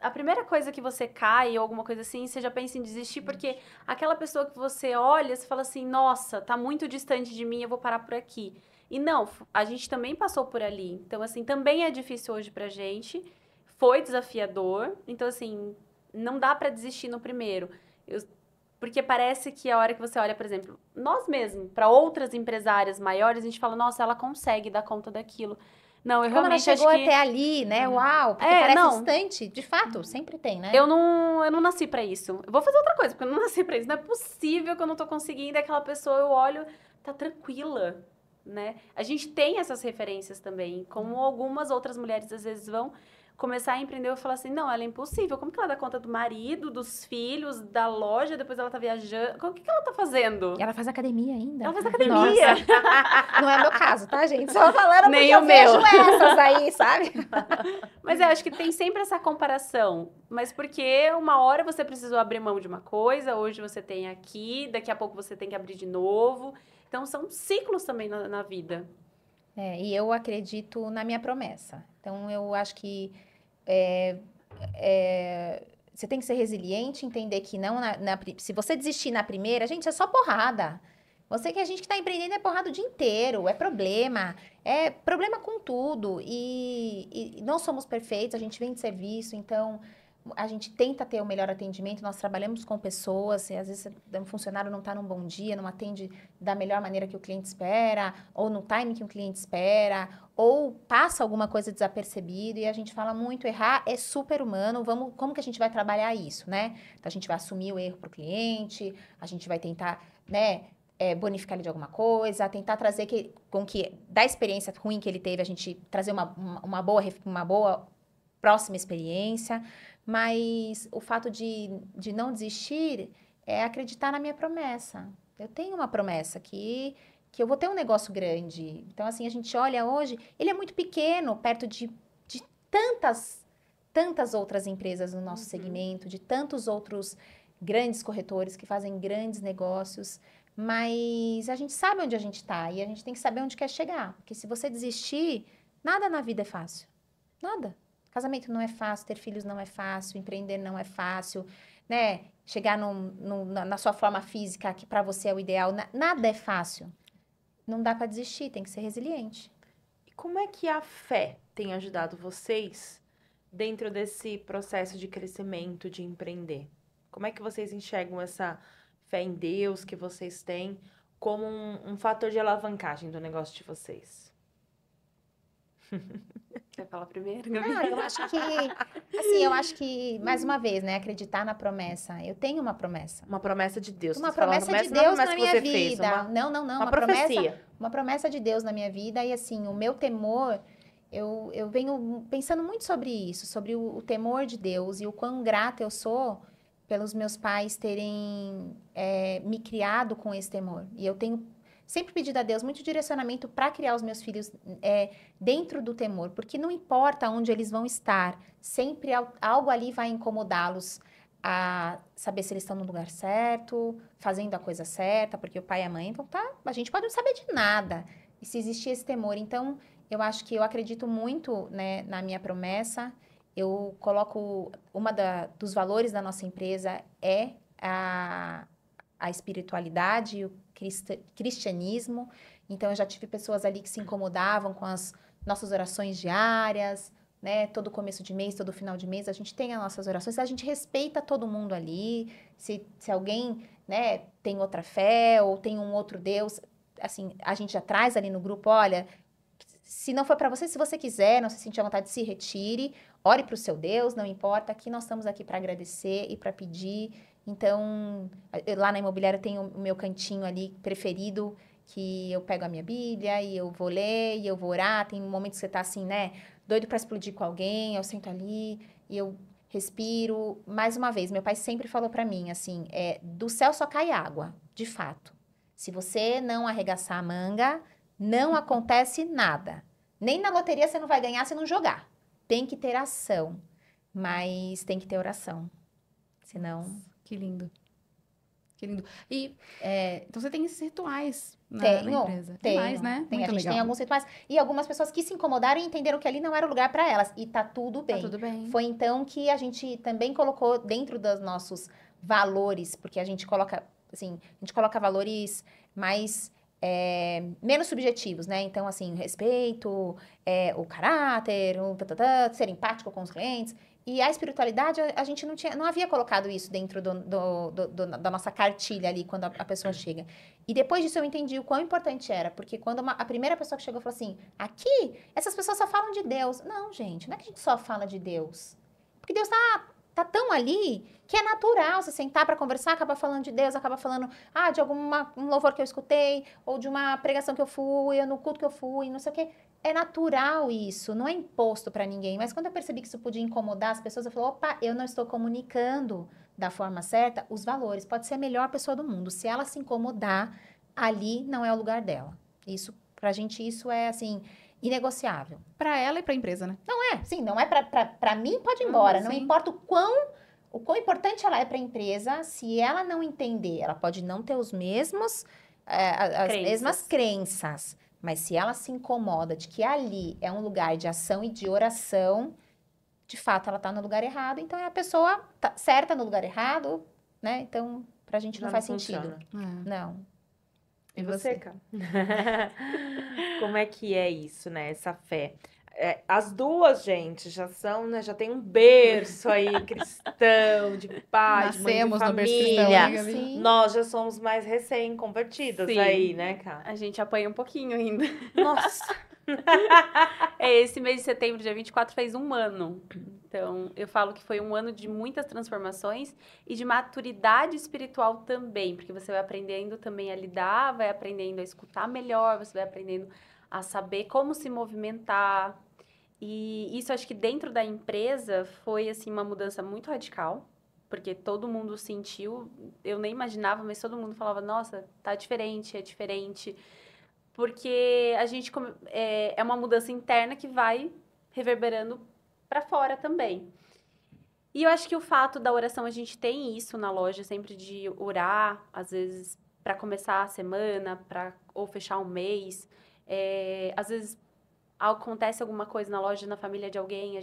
a primeira coisa que você cai ou alguma coisa assim, você já pensa em desistir, porque aquela pessoa que você olha, você fala assim, nossa, tá muito distante de mim, eu vou parar por aqui. E não, a gente também passou por ali. Então, assim, também é difícil hoje pra gente, foi desafiador. Então, assim, não dá pra desistir no primeiro. Porque parece que a hora que você olha, por exemplo, nós mesmos, para outras empresárias maiores, a gente fala, nossa, ela consegue dar conta daquilo. Não, eu Como realmente ela chegou acho que... até ali, né? Uau, porque parece não. distante. De fato, sempre tem, né? Eu não nasci pra isso. Eu vou fazer outra coisa, porque eu não nasci pra isso. Não é possível que eu não tô conseguindo. Aquela pessoa, eu olho, tá tranquila, né? A gente tem essas referências também, como algumas outras mulheres às vezes vão. começar a empreender, eu falar assim, não, ela é impossível. Como que ela dá conta do marido, dos filhos, da loja, depois ela tá viajando? O que ela tá fazendo? Ela faz academia ainda. Ela faz academia. Não é meu caso, tá, gente? Só falando Nem porque o eu vejo meu. essas aí, sabe? Mas eu acho que tem sempre essa comparação. Mas porque uma hora você precisou abrir mão de uma coisa, hoje você tem aqui, daqui a pouco você tem que abrir de novo. Então, são ciclos também na vida. E eu acredito na minha promessa. Então, eu acho que você tem que ser resiliente, entender que não se você desistir na primeira, gente, é só porrada. Você que a gente que está empreendendo é porrada o dia inteiro, é problema com tudo. E não somos perfeitos, a gente vem de serviço, então a gente tenta ter o melhor atendimento, nós trabalhamos com pessoas, e às vezes um funcionário não está num bom dia, não atende da melhor maneira que o cliente espera, ou no time que o cliente espera, ou passa alguma coisa desapercebido, e a gente fala muito, errar é super humano, como que a gente vai trabalhar isso, né? Então, a gente vai assumir o erro para o cliente, a gente vai tentar, né, bonificar ele de alguma coisa, tentar trazer da experiência ruim que ele teve, a gente trazer uma boa próxima experiência, mas o fato de não desistir é acreditar na minha promessa. Eu tenho uma promessa que eu vou ter um negócio grande. Então, assim, a gente olha hoje, ele é muito pequeno, perto de tantas outras empresas no nosso segmento, de tantos outros grandes corretores que fazem grandes negócios, mas a gente sabe onde a gente está e a gente tem que saber onde quer chegar. Porque se você desistir, nada na vida é fácil. Nada. Casamento não é fácil, ter filhos não é fácil, empreender não é fácil, né? Chegar na sua forma física, que para você é o ideal, nada é fácil. Não dá para desistir, tem que ser resiliente. E como é que a fé tem ajudado vocês dentro desse processo de crescimento, de empreender? Como é que vocês enxergam essa fé em Deus que vocês têm como um fator de alavancagem do negócio de vocês? Quer falar primeiro, Gabi? Eu acho que, mais uma vez, né, acreditar na promessa. Eu tenho uma promessa. Uma promessa de Deus. Uma promessa de Deus na minha vida. Não. Uma profecia. Uma promessa de Deus na minha vida. E assim, o meu temor, eu venho pensando muito sobre isso, sobre o temor de Deus e o quão grata eu sou pelos meus pais terem me criado com esse temor. E eu tenho sempre pedido a Deus muito direcionamento para criar os meus filhos dentro do temor, porque não importa onde eles vão estar, sempre algo ali vai incomodá-los a saber se eles estão no lugar certo, fazendo a coisa certa, porque o pai e a mãe vão estar, a gente pode não saber de nada, e se existir esse temor. Então, eu acho que eu acredito muito, né, na minha promessa. Eu coloco, dos valores da nossa empresa é a espiritualidade e o cristianismo. Então, eu já tive pessoas ali que se incomodavam com as nossas orações diárias, né? Todo começo de mês, todo final de mês, a gente tem as nossas orações, a gente respeita todo mundo ali. Se alguém, né, tem outra fé ou tem um outro Deus, assim, a gente já traz ali no grupo, olha, se não for para você, se você quiser, não se sentir à vontade, se retire, ore para o seu Deus, não importa, aqui nós estamos aqui para agradecer e para pedir. Então, lá na imobiliária tem o meu cantinho ali preferido, que eu pego a minha Bíblia e eu vou ler e eu vou orar. Tem momentos que você tá assim, né, doido para explodir com alguém, eu sento ali e eu respiro. Mais uma vez, meu pai sempre falou para mim, assim, do céu só cai água, de fato. Se você não arregaçar a manga, não acontece nada. Nem na loteria você não vai ganhar se não jogar. Tem que ter ação, mas tem que ter oração. Senão... Que lindo. Que lindo. E, então, você tem esses rituais na empresa? Tenho. Demais, né? A gente legal. tem alguns rituais. E algumas pessoas que se incomodaram e entenderam que ali não era o lugar para elas. E tá tudo bem. Tá tudo bem. Foi então que a gente também colocou dentro dos nossos valores, porque a gente coloca, assim, valores mais... menos subjetivos, né? Então, assim, respeito, o caráter, ser empático com os clientes. E a espiritualidade, a gente não havia colocado isso dentro da nossa cartilha ali, quando a pessoa chega. E depois disso eu entendi o quão importante era, porque quando a primeira pessoa que chegou falou assim, aqui, essas pessoas só falam de Deus. Não, gente, não é que a gente só fala de Deus. Porque Deus está tá tão ali que é natural você sentar para conversar, acaba falando de Deus, acaba falando de um louvor que eu escutei, ou de uma pregação que eu fui, ou no culto que eu fui, não sei o quê. É natural isso, não é imposto para ninguém. Mas quando eu percebi que isso podia incomodar as pessoas, eu falei, opa, eu não estou comunicando da forma certa os valores. Pode ser a melhor pessoa do mundo. Se ela se incomodar, ali não é o lugar dela. Isso, pra gente, isso é, assim, inegociável. Pra ela e pra empresa, né? Não é pra mim, pode ir embora. Não sim. importa o quão importante ela é pra empresa, se ela não entender, ela pode não ter os mesmos, as mesmas crenças, mas se ela se incomoda de que ali é um lugar de ação e de oração, de fato ela tá no lugar errado, então é a pessoa certa no lugar errado, né? Então, pra gente não faz sentido. Não. E você, cara? Como é que é isso, né? Essa fé. As duas, gente, já são, né? Já tem um berço aí cristão, de pai, de mãe, de Nascemos no berço cristão, família. né, Gabi? Sim. Nós já somos mais recém-convertidas Sim. aí, né, cara? A gente apanha um pouquinho ainda. Nossa! Esse mês de setembro, dia 24, fez 1 ano. Então, eu falo que foi 1 ano de muitas transformações e de maturidade espiritual também, porque você vai aprendendo também a lidar, vai aprendendo a escutar melhor, você vai aprendendo a saber como se movimentar. E isso, acho que dentro da empresa foi, assim, uma mudança muito radical, porque todo mundo sentiu, eu nem imaginava, mas todo mundo falava, nossa, tá diferente, é diferente. Porque a gente é uma mudança interna que vai reverberando para fora também. E eu acho que o fato da oração, a gente tem isso na loja, sempre de orar, às vezes para começar a semana, ou fechar um mês. Às vezes acontece alguma coisa na loja, na família de alguém, a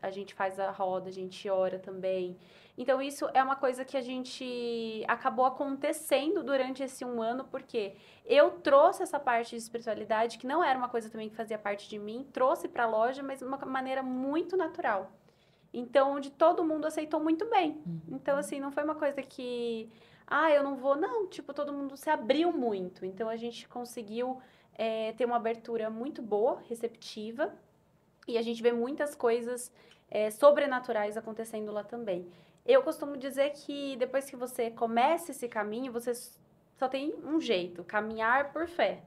gente faz a roda, a gente ora também. Então, isso é uma coisa que a gente acabou acontecendo durante esse 1 ano, porque eu trouxe essa parte de espiritualidade, que não era uma coisa também que fazia parte de mim, trouxe para a loja, mas de uma maneira muito natural. Então, onde todo mundo aceitou muito bem. Então, assim, não foi uma coisa que, eu não vou, não. Tipo, todo mundo se abriu muito. Então, a gente conseguiu ter uma abertura muito boa, receptiva, e a gente vê muitas coisas sobrenaturais acontecendo lá também. Eu costumo dizer que depois que você começa esse caminho, você só tem um jeito, caminhar por fé,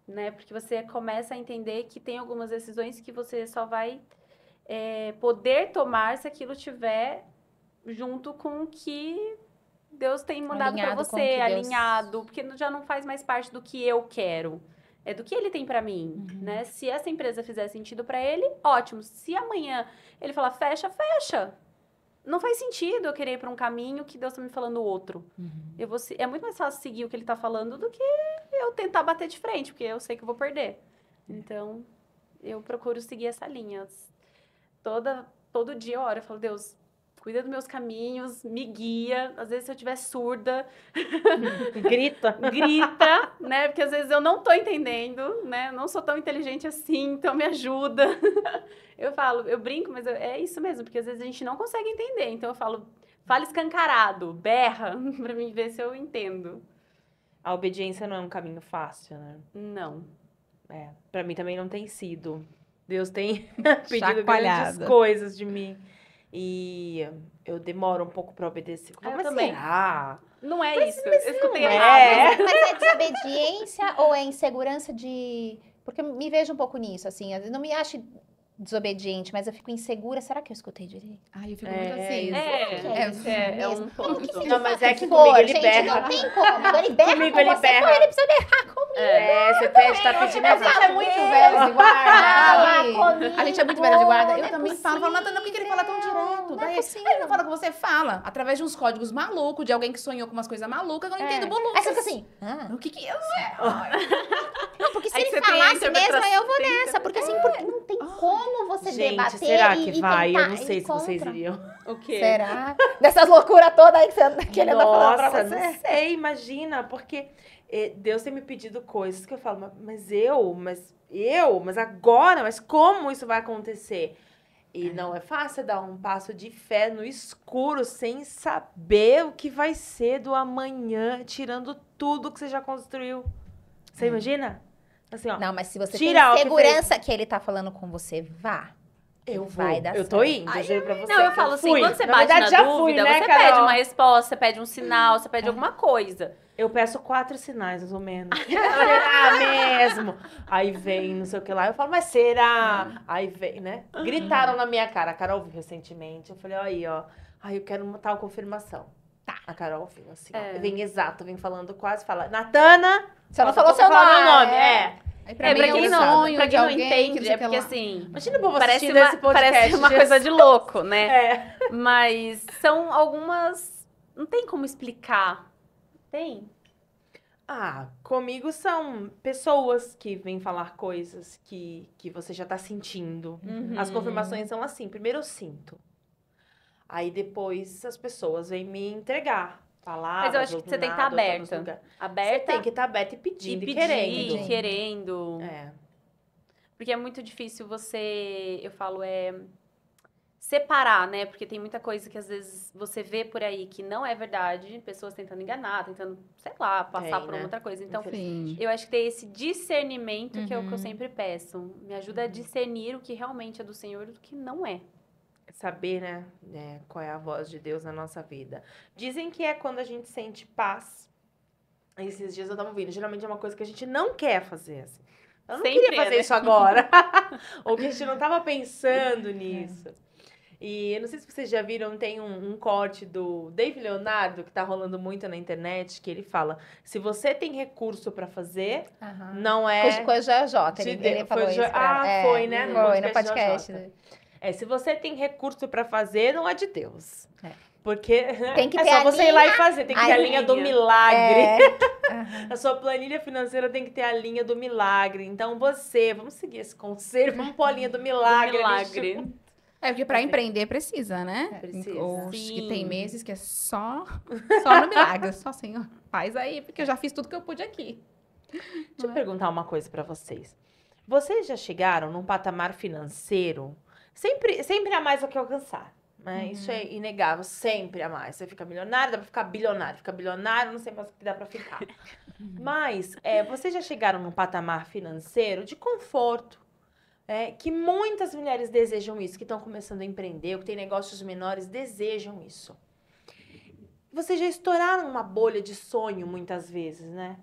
né? Porque você começa a entender que tem algumas decisões que você só vai poder tomar se aquilo tiver junto com o que Deus tem mandado para você, alinhado, porque já não faz mais parte do que eu quero. É do que ele tem pra mim, né? Se essa empresa fizer sentido pra ele, ótimo. Se amanhã ele falar fecha, fecha. Não faz sentido eu querer ir pra um caminho que Deus tá me falando outro. É muito mais fácil seguir o que ele tá falando do que eu tentar bater de frente, porque eu sei que eu vou perder. Então, eu procuro seguir essa linha. Todo dia eu oro, eu falo, Deus, cuida dos meus caminhos, me guia. Às vezes, se eu estiver surda... Grita, né? Porque às vezes eu não tô entendendo, né? Eu não sou tão inteligente assim, então me ajuda. Eu brinco, mas é isso mesmo, porque às vezes a gente não consegue entender. Então eu falo, fala escancarado, berra, pra mim ver se eu entendo. A obediência não é um caminho fácil, né? Não. Pra mim também não tem sido. Deus tem pedido grandes coisas de mim. E eu demoro um pouco pra obedecer. Eu também. Será? Não é isso. Eu escutei errado. Mas é desobediência ou é insegurança de... Porque eu me vejo um pouco nisso, assim. Eu não me acho desobediente, mas eu fico insegura. Será que eu escutei direito? Eu fico muito assim. É um ponto. Não, mas é que comigo ele berra. Não tem como. Ele berra Comigo com ele você, berra. com ele precisa berrar comigo. Você pede, tá pedindo errado. Você é muito velho de guarda. comigo. A gente é muito velho de guarda. Eu Não é também falo, Natana, por que ele fala tão direto? Não é Daí, possível. ele não fala com você, fala. Através de uns códigos malucos, de alguém que sonhou com umas coisas malucas, eu não entendo boludo. Aí você fica assim, O que é? Não, porque se Aí ele você tem a falasse mesmo, interpretação, eu vou tem nessa. Porque assim, porque não tem como você Gente, debater será e que vai? tentar Eu não sei ir se vocês contra. iriam. O quê? Será? Dessas loucuras todas aí que ele anda falando pra Nossa, você. não sei, imagina. Porque Deus tem me pedido coisas que eu falo, mas agora, mas como isso vai acontecer? E não é fácil dar um passo de fé no escuro, sem saber o que vai ser do amanhã, tirando tudo que você já construiu. Você imagina? Assim, ó. Não, mas se você Tira o tem que segurança que ele tá falando com você, vá. Eu vou. Vai dar Eu tô certo. indo, juro pra você. Não, eu falo assim, fui. quando você Na bate verdade, na já dúvida, fui, né, você Carol? pede uma resposta, você pede um sinal, você pede alguma coisa. Eu peço 4 sinais, mais ou menos. Será mesmo? Aí vem, não sei o que lá. Eu falo, mas será? Aí vem, né? Gritaram na minha cara. A Carol viu recentemente. Eu falei, aí, ó. Aí eu quero uma tal confirmação. Tá. A Carol viu, assim, ó. Vem exato, vem falando quase, fala, Natana! Você não falta falou pouco seu falar meu nome. nome. É. Aí Pra mim quem é um não, sonho pra de quem não alguém, entende, que não sei é o que porque lá. assim, Imagina o povo parece assistindo esse podcast. parece uma Jesus. coisa de louco, né? É. Mas são algumas, não tem como explicar. Tem? Ah, comigo são pessoas que vêm falar coisas que você já tá sentindo. As confirmações são assim, primeiro eu sinto. Aí depois as pessoas vêm me entregar palavras. Mas eu acho que você tem que estar aberta. Você Aberta tem que estar aberta e pedindo, e e pedir, querendo. querendo. É. Porque é muito difícil você, eu falo, separar, né? Porque tem muita coisa que às vezes você vê por aí que não é verdade, pessoas tentando enganar, tentando, sei lá, passar Tem, por né? outra coisa. Então, Sim. eu acho que ter esse discernimento que é o que eu sempre peço. Me ajuda a discernir o que realmente é do Senhor e o que não é. Saber, né, qual é a voz de Deus na nossa vida. Dizem que é quando a gente sente paz. Esses dias eu tava ouvindo. Geralmente é uma coisa que a gente não quer fazer, assim. Eu não Sempre queria é, fazer né? isso agora. Ou que a gente não tava pensando nisso. E eu não sei se vocês já viram, tem um corte do Dave Leonardo, que tá rolando muito na internet, que ele fala, se você tem recurso pra fazer, não é... Com o JJ, ele falou isso. Foi, né? Foi, no podcast. Se você tem recurso pra fazer, não é de Deus. Porque Tem que é ter só a você ir lá e fazer. Tem que ter a linha do milagre. A sua planilha financeira tem que ter a linha do milagre. Então vamos seguir esse conselho, vamos pôr a linha do milagre. Milagre. É, porque pra empreender precisa, né? Precisa. Ou acho que tem Sim. meses que é só no milagre. Só assim, ó, faz aí, porque eu já fiz tudo que eu pude aqui. Deixa eu perguntar uma coisa pra vocês. Vocês já chegaram num patamar financeiro sempre a mais do que alcançar, né? Isso é inegável, sempre a mais. Você fica milionário, dá pra ficar bilionário. Fica bilionário, não sei mais o que dá pra ficar. Mas vocês já chegaram num patamar financeiro de conforto, que muitas mulheres desejam isso, que estão começando a empreender, ou que têm negócios menores, desejam isso. Vocês já estouraram uma bolha de sonho muitas vezes, né?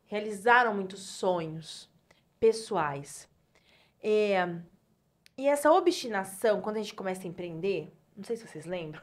Realizaram muitos sonhos pessoais. E essa obstinação, quando a gente começa a empreender, não sei se vocês lembram,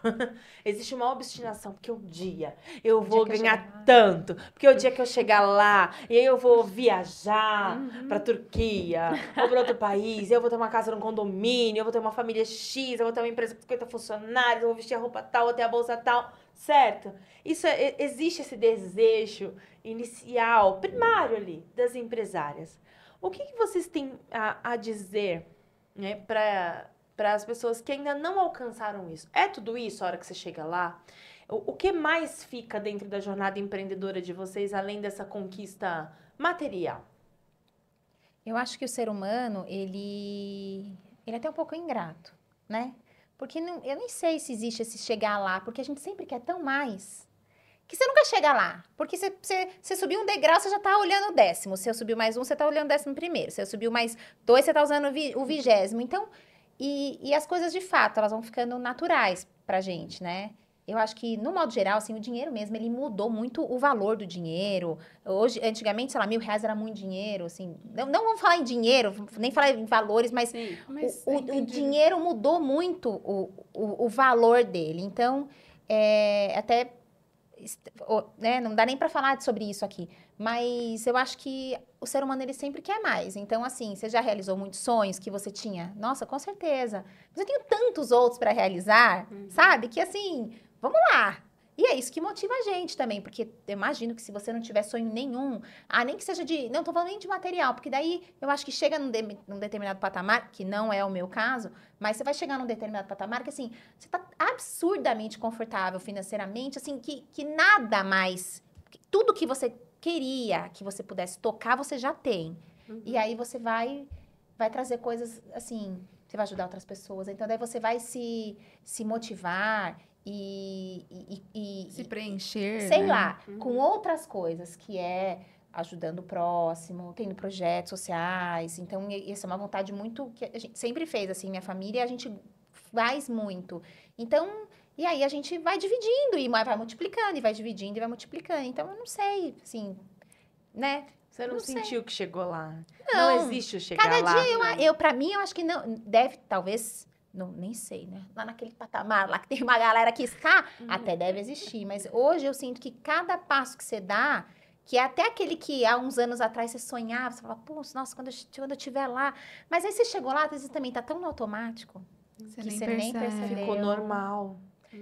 existe uma obstinação, porque um dia eu vou ganhar tanto, porque o dia que eu chegar lá, e aí eu vou viajar pra Turquia, ou pra outro país, eu vou ter uma casa num condomínio, eu vou ter uma família X, eu vou ter uma empresa com 50 funcionários, eu vou vestir a roupa tal, vou ter a bolsa tal, certo? Existe esse desejo inicial, primário ali, das empresárias. O que vocês têm a dizer, né, para as pessoas que ainda não alcançaram isso? É tudo isso a hora que você chega lá? O que mais fica dentro da jornada empreendedora de vocês, além dessa conquista material? Eu acho que o ser humano, ele é até um pouco ingrato, né? Porque eu nem sei se existe esse chegar lá, porque a gente sempre quer tão mais, que você nunca chega lá. Porque você subiu um degrau, você já tá olhando o 10º. Se eu subiu mais um, você tá olhando o 11º. Se eu subiu mais 2, você tá usando o 20º. Então, e as coisas, de fato, elas vão ficando naturais pra gente, né? Eu acho que, no modo geral, assim, o dinheiro mesmo, ele mudou muito o valor do dinheiro. Hoje, antigamente, sei lá, R$1.000 era muito dinheiro, assim. Não vamos falar em dinheiro, nem falar em valores, mas, o dinheiro mudou muito o valor dele. Então, até... né, não dá nem pra falar sobre isso aqui, mas eu acho que o ser humano, ele sempre quer mais. Então, assim, você já realizou muitos sonhos que você tinha? Nossa, com certeza. Mas eu tenho tantos outros pra realizar, sabe? Que, assim, vamos lá. E é isso que motiva a gente também, porque eu imagino que se você não tiver sonho nenhum, nem que seja não tô falando nem de material, porque daí eu acho que chega num determinado patamar, que não é o meu caso, mas você vai chegar num determinado patamar que, assim, você tá absurdamente confortável financeiramente, assim, que nada mais, tudo que você queria que você pudesse tocar, você já tem. E aí você vai trazer coisas, assim, você vai ajudar outras pessoas, então daí você vai se motivar e se preencher, sei né? lá, com outras coisas, que é ajudando o próximo, tendo projetos sociais. Então, essa é uma vontade muito que a gente sempre fez, assim, minha família, a gente faz muito. Então, e aí a gente vai dividindo e vai multiplicando, e vai dividindo e vai multiplicando. Então, eu não sei, assim, né? Você não sei. sentiu que chegou lá? Não. Existe o chegar Cada lá? dia, pra mim, eu acho que não, deve, talvez, não, nem sei, né? Lá naquele patamar, lá que tem uma galera que está, até deve existir. Mas hoje eu sinto que cada passo que você dá, que é até aquele que há uns anos atrás você sonhava, você falava, pô, nossa, quando eu estiver lá. Mas aí você chegou lá, às vezes também tá tão no automático, Você que nem você nem percebe. percebeu. Ficou normal.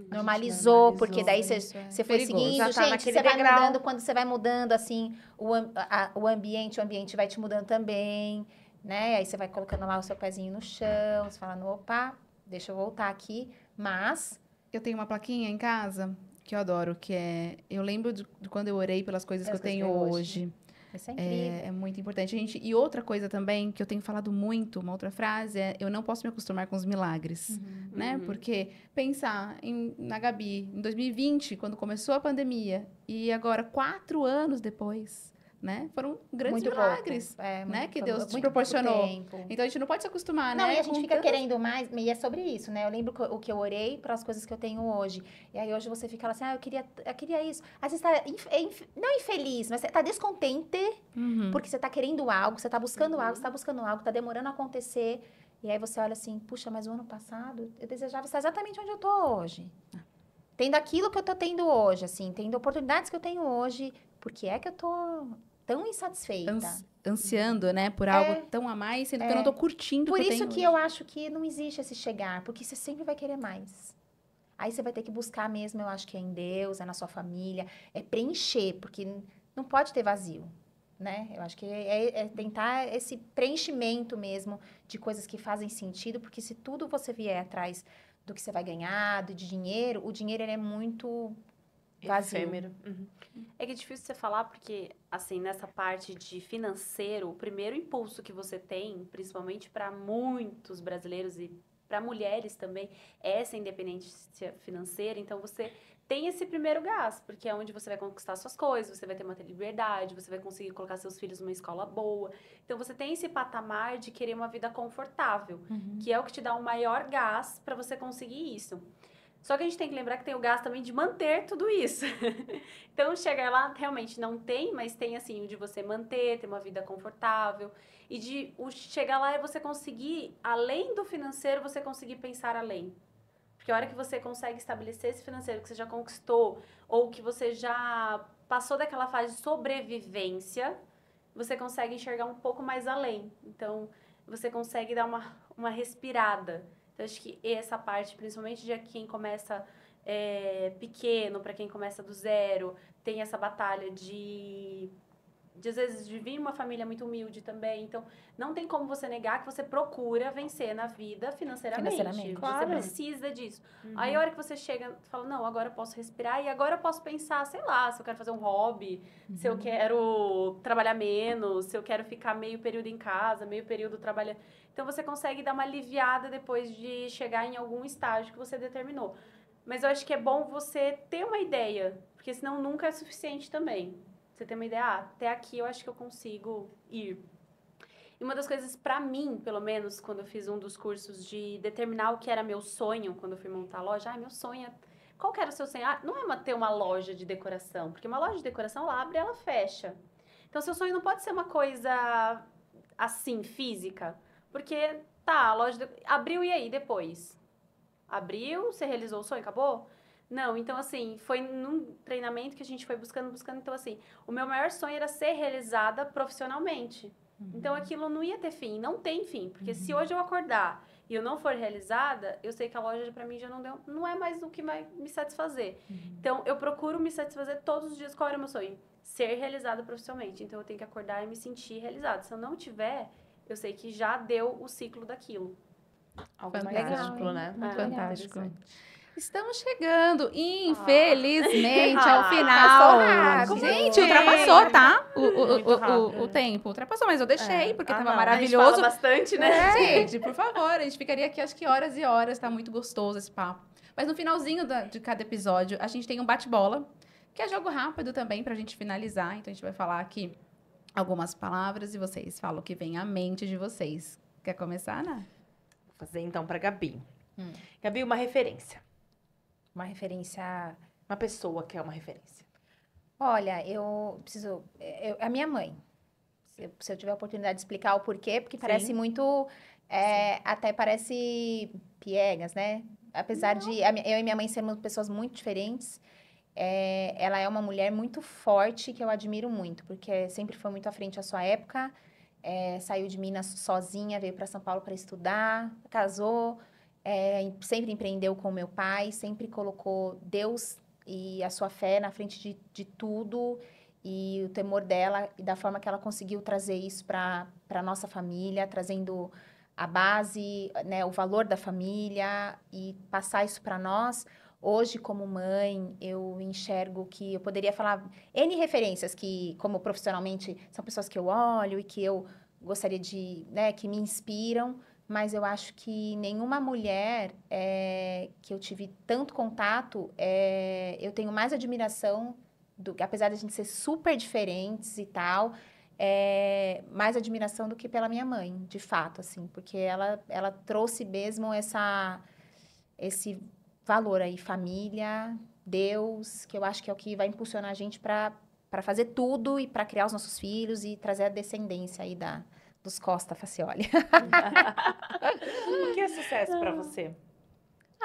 Normalizou, porque daí Isso você é foi perigoso. seguindo. Já tá Gente, naquele você vai degrau. mudando, quando você vai mudando, assim, o ambiente vai te mudando também, né? Aí você vai colocando lá o seu pezinho no chão, você falando, opa, deixa eu voltar aqui, mas... Eu tenho uma plaquinha em casa que eu adoro, que é... Eu lembro de quando eu orei pelas coisas que eu tenho hoje. Isso é incrível. É muito importante, gente. E outra coisa também, que eu tenho falado muito, uma outra frase, é eu não posso me acostumar com os milagres, né? Porque pensar na Gabi, em 2020, quando começou a pandemia, e agora, 4 anos depois, né? Foram grandes Muito milagres, pouco. É, né? muito- Que Deus te muito proporcionou. tempo. Então, a gente não pode se acostumar, Não, né? e a gente com fica tantas- querendo mais, e é sobre isso, né? Eu lembro o que eu orei para as coisas que eu tenho hoje. E aí hoje você fica lá assim, eu queria isso. Às vezes tá, não infeliz, mas você tá descontente, Uhum. porque você tá querendo algo, você tá buscando algo, você tá buscando algo, tá demorando a acontecer. E aí você olha assim, puxa, mas o ano passado eu desejava estar exatamente onde eu tô hoje. Tendo aquilo que eu tô tendo hoje, assim, tendo oportunidades que eu tenho hoje, porque é que eu tô tão insatisfeita. Ansiando, né? Por algo tão a mais, sendo que eu não tô curtindo Por o que eu isso tenho que hoje. eu acho que não existe esse chegar, porque você sempre vai querer mais. Aí você vai ter que buscar mesmo, eu acho que é em Deus, é na sua família, é preencher, porque não pode ter vazio, né? Eu acho que é tentar esse preenchimento mesmo de coisas que fazem sentido, porque se tudo você vier atrás do que você vai ganhar, de dinheiro, o dinheiro ele é muito vazio. Efêmero. É que é difícil você falar porque, assim, nessa parte de financeiro, o primeiro impulso que você tem, principalmente para muitos brasileiros e para mulheres também, é essa independência financeira. Então, você tem esse primeiro gás, porque é onde você vai conquistar suas coisas, você vai ter uma liberdade, você vai conseguir colocar seus filhos numa escola boa. Então, você tem esse patamar de querer uma vida confortável, que é o que te dá um maior gás para você conseguir isso. Só que a gente tem que lembrar que tem o gasto também de manter tudo isso. Então, chegar lá, realmente não tem, mas tem, assim, o de você manter, ter uma vida confortável. E de chegar lá é você conseguir, além do financeiro, você conseguir pensar além. Porque a hora que você consegue estabelecer esse financeiro que você já conquistou, ou que você já passou daquela fase de sobrevivência, você consegue enxergar um pouco mais além. Então, você consegue dar uma respirada. Então, acho que essa parte, principalmente de quem começa pequeno, para quem começa do zero, tem essa batalha de às vezes, de vir uma família muito humilde também. Então, não tem como você negar que você procura vencer na vida financeiramente. Você claro. precisa disso. Aí, a hora que você chega, fala, não, agora eu posso respirar e agora eu posso pensar, sei lá, se eu quero fazer um hobby, se eu quero trabalhar menos, se eu quero ficar meio período em casa, meio período trabalhando. Então, você consegue dar uma aliviada depois de chegar em algum estágio que você determinou. Mas eu acho que é bom você ter uma ideia, porque senão nunca é suficiente também. Você tem uma ideia, até aqui eu acho que eu consigo ir. E uma das coisas, pra mim, pelo menos, quando eu fiz um dos cursos de determinar o que era meu sonho, quando eu fui montar a loja, meu sonho é... Qual que era o seu sonho? Não é ter uma loja de decoração, porque uma loja de decoração, ela abre e ela fecha. Então, seu sonho não pode ser uma coisa assim, física, porque, a loja abriu e aí, depois? Abriu, você realizou o sonho, acabou? Não, então assim, foi num treinamento que a gente foi buscando, então assim, o meu maior sonho era ser realizada profissionalmente. Então aquilo não ia ter fim, não tem fim, porque se hoje eu acordar e eu não for realizada, eu sei que a loja pra mim já não é mais o que vai me satisfazer. Então eu procuro me satisfazer todos os dias. Qual era o meu sonho? Ser realizada profissionalmente. Então eu tenho que acordar e me sentir realizada. Se eu não tiver, eu sei que já deu o ciclo daquilo. Algo Fantástico, mágico, né? Muito Fantástico. interessante. Estamos chegando, infelizmente, ao Passou final. rápido. Gente, ultrapassou, tá? Muito rápido. O tempo. Ultrapassou, mas eu deixei, porque tava não. maravilhoso. A gente fala bastante, né? Gente, por favor, a gente ficaria aqui acho que horas e horas, tá muito gostoso esse papo. Mas no finalzinho de cada episódio, a gente tem um bate-bola, que é jogo rápido também, pra gente finalizar. Então a gente vai falar aqui algumas palavras e vocês falam o que vem à mente de vocês. Quer começar, Ana? Vou fazer então pra Gabi. Hum. Gabi, uma referência. Uma referência. Uma pessoa que é uma referência. Olha, eu preciso. A minha mãe. Se eu tiver a oportunidade de explicar o porquê, porque parece muito. Até parece piegas, né? Apesar de eu e minha mãe sermos pessoas muito diferentes, ela é uma mulher muito forte que eu admiro muito, porque sempre foi muito à frente da sua época. Saiu de Minas sozinha, veio para São Paulo para estudar, casou, sempre empreendeu com meu pai, sempre colocou Deus e a sua fé na frente de tudo, e o temor dela e da forma que ela conseguiu trazer isso para a nossa família, trazendo a base, né, o valor da família e passar isso para nós. Hoje, como mãe, eu enxergo que eu poderia falar N referências que, como profissionalmente, são pessoas que eu olho e que eu gostaria de, né, que me inspiram, mas eu acho que nenhuma mulher que eu tive tanto contato, eu tenho mais admiração, apesar de a gente ser super diferentes e tal, mais admiração do que pela minha mãe, de fato, assim, porque ela trouxe mesmo esse valor aí, família, Deus, que eu acho que é o que vai impulsionar a gente para fazer tudo e para criar os nossos filhos e trazer a descendência aí dos Costa Facioli. O que é sucesso pra você?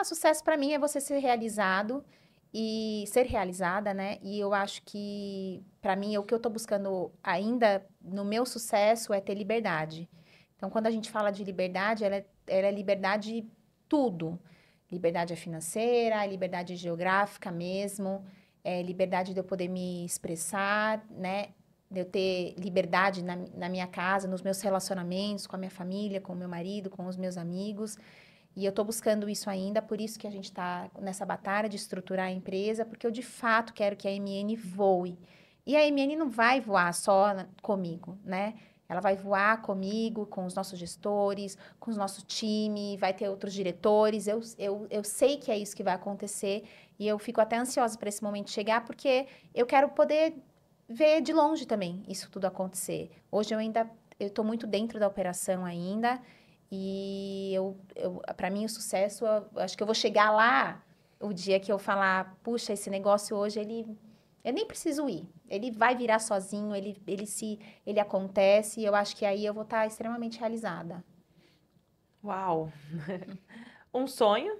Sucesso para mim é você ser realizado e ser realizada, né? E eu acho que, para mim, o que eu tô buscando ainda no meu sucesso é ter liberdade. Então, quando a gente fala de liberdade, ela é liberdade tudo. Liberdade financeira, liberdade geográfica mesmo, liberdade de eu poder me expressar, né? De eu ter liberdade na minha casa, nos meus relacionamentos, com a minha família, com o meu marido, com os meus amigos. E eu estou buscando isso ainda, por isso que a gente está nessa batalha de estruturar a empresa, porque eu, de fato, quero que a MN voe. E a MN não vai voar só comigo, né? Ela vai voar comigo, com os nossos gestores, com o nosso time, vai ter outros diretores. Eu sei que é isso que vai acontecer e eu fico até ansiosa para esse momento chegar, porque eu quero poder ver de longe também isso tudo acontecer. Hoje eu estou muito dentro da operação ainda e para mim o sucesso, eu acho que eu vou chegar lá o dia que eu falar, puxa, esse negócio hoje, eu nem preciso ir. Ele vai virar sozinho, ele acontece, e eu acho que aí eu vou estar extremamente realizada. Uau! Um sonho?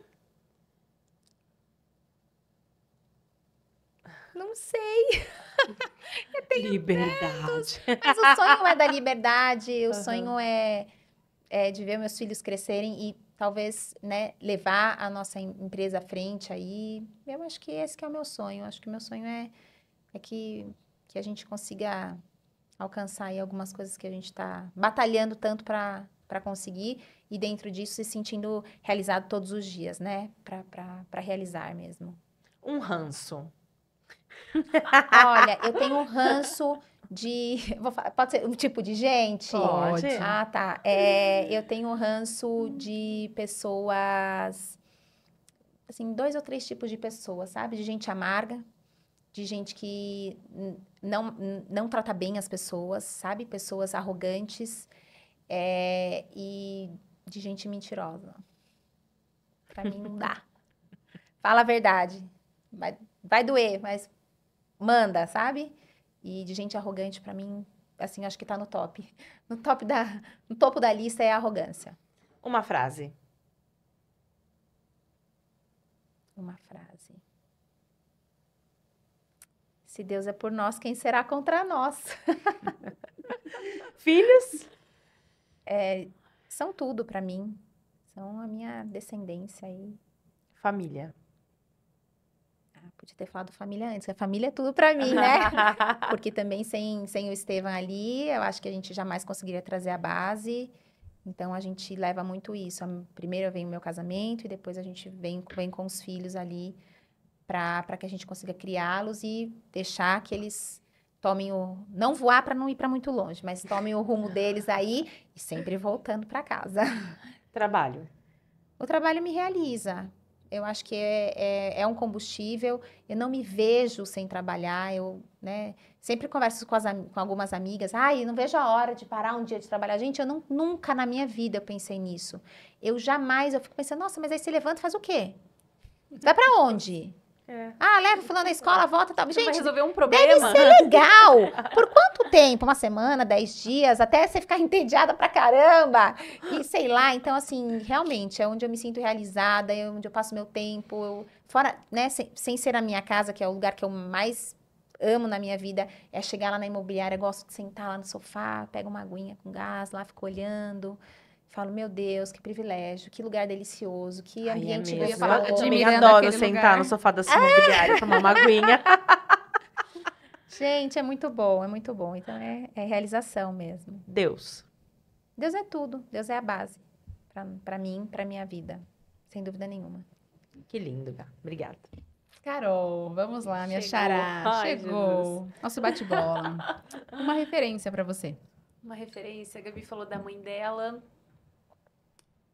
Não sei, Liberdade. mas o sonho é da liberdade, o sonho é de ver meus filhos crescerem e talvez, né, levar a nossa empresa à frente aí. Eu acho que esse que é o meu sonho. Eu acho que o meu sonho é que a gente consiga alcançar aí algumas coisas que a gente está batalhando tanto para conseguir e dentro disso se sentindo realizado todos os dias, né? Para realizar mesmo. Um ranço. Olha, eu tenho um ranço pode ser um tipo de gente? Pode. Ah, tá. Eu tenho um ranço de pessoas, assim, 2 ou 3 tipos de pessoas, sabe? De gente amarga, de gente que não trata bem as pessoas, sabe? Pessoas arrogantes, e de gente mentirosa. Pra mim não dá. Fala a verdade. Vai doer, mas manda, sabe? E de gente arrogante, pra mim, assim, acho que tá no top. No topo da lista é a arrogância. Uma frase. Uma frase. Se Deus é por nós, quem será contra nós? Filhos? São tudo pra mim. São a minha descendência aí. Família. Podia ter falado família antes, que a família é tudo pra mim, né? Porque também sem o Estevam ali, eu acho que a gente jamais conseguiria trazer a base. Então, a gente leva muito isso. Primeiro vem o meu casamento e depois a gente vem com os filhos ali para que a gente consiga criá-los e deixar que eles tomem não voar para não ir para muito longe, mas tomem o rumo deles aí e sempre voltando para casa. Trabalho. O trabalho me realiza. Eu acho que é um combustível. Eu não me vejo sem trabalhar. Eu, né, sempre converso com algumas amigas. Ai, não vejo a hora de parar um dia de trabalhar. Gente, nunca na minha vida eu pensei nisso. Eu fico pensando, nossa, mas aí você levanta e faz o quê? Vai pra onde? Leva fulano da escola, volta e tal. Você vai Gente, resolver um deve problema. ser legal. Por quanto tempo? Uma semana, 10 dias, até você ficar entediada pra caramba. E sei lá, então assim, realmente é onde eu me sinto realizada, é onde eu passo meu tempo. Fora, né, sem ser a minha casa, que é o lugar que eu mais amo na minha vida, é chegar lá na imobiliária, eu gosto de sentar lá no sofá, pego uma aguinha com gás, lá fico olhando. Falo, meu Deus, que privilégio, que lugar delicioso, que Ai, ambiente mesmo. gostoso. Eu também Admirando adoro aquele sentar lugar. no sofá da sua imobiliária, tomar uma aguinha. Gente, é muito bom, é muito bom. Então é realização mesmo. Deus. Deus é tudo, Deus é a base para mim, para minha vida, sem dúvida nenhuma. Que lindo, Gá. Obrigada. Carol, vamos lá, minha Chegou. xará. Ai, Chegou. Nosso bate-bola. Uma referência pra você. Uma referência, a Gabi falou da mãe dela.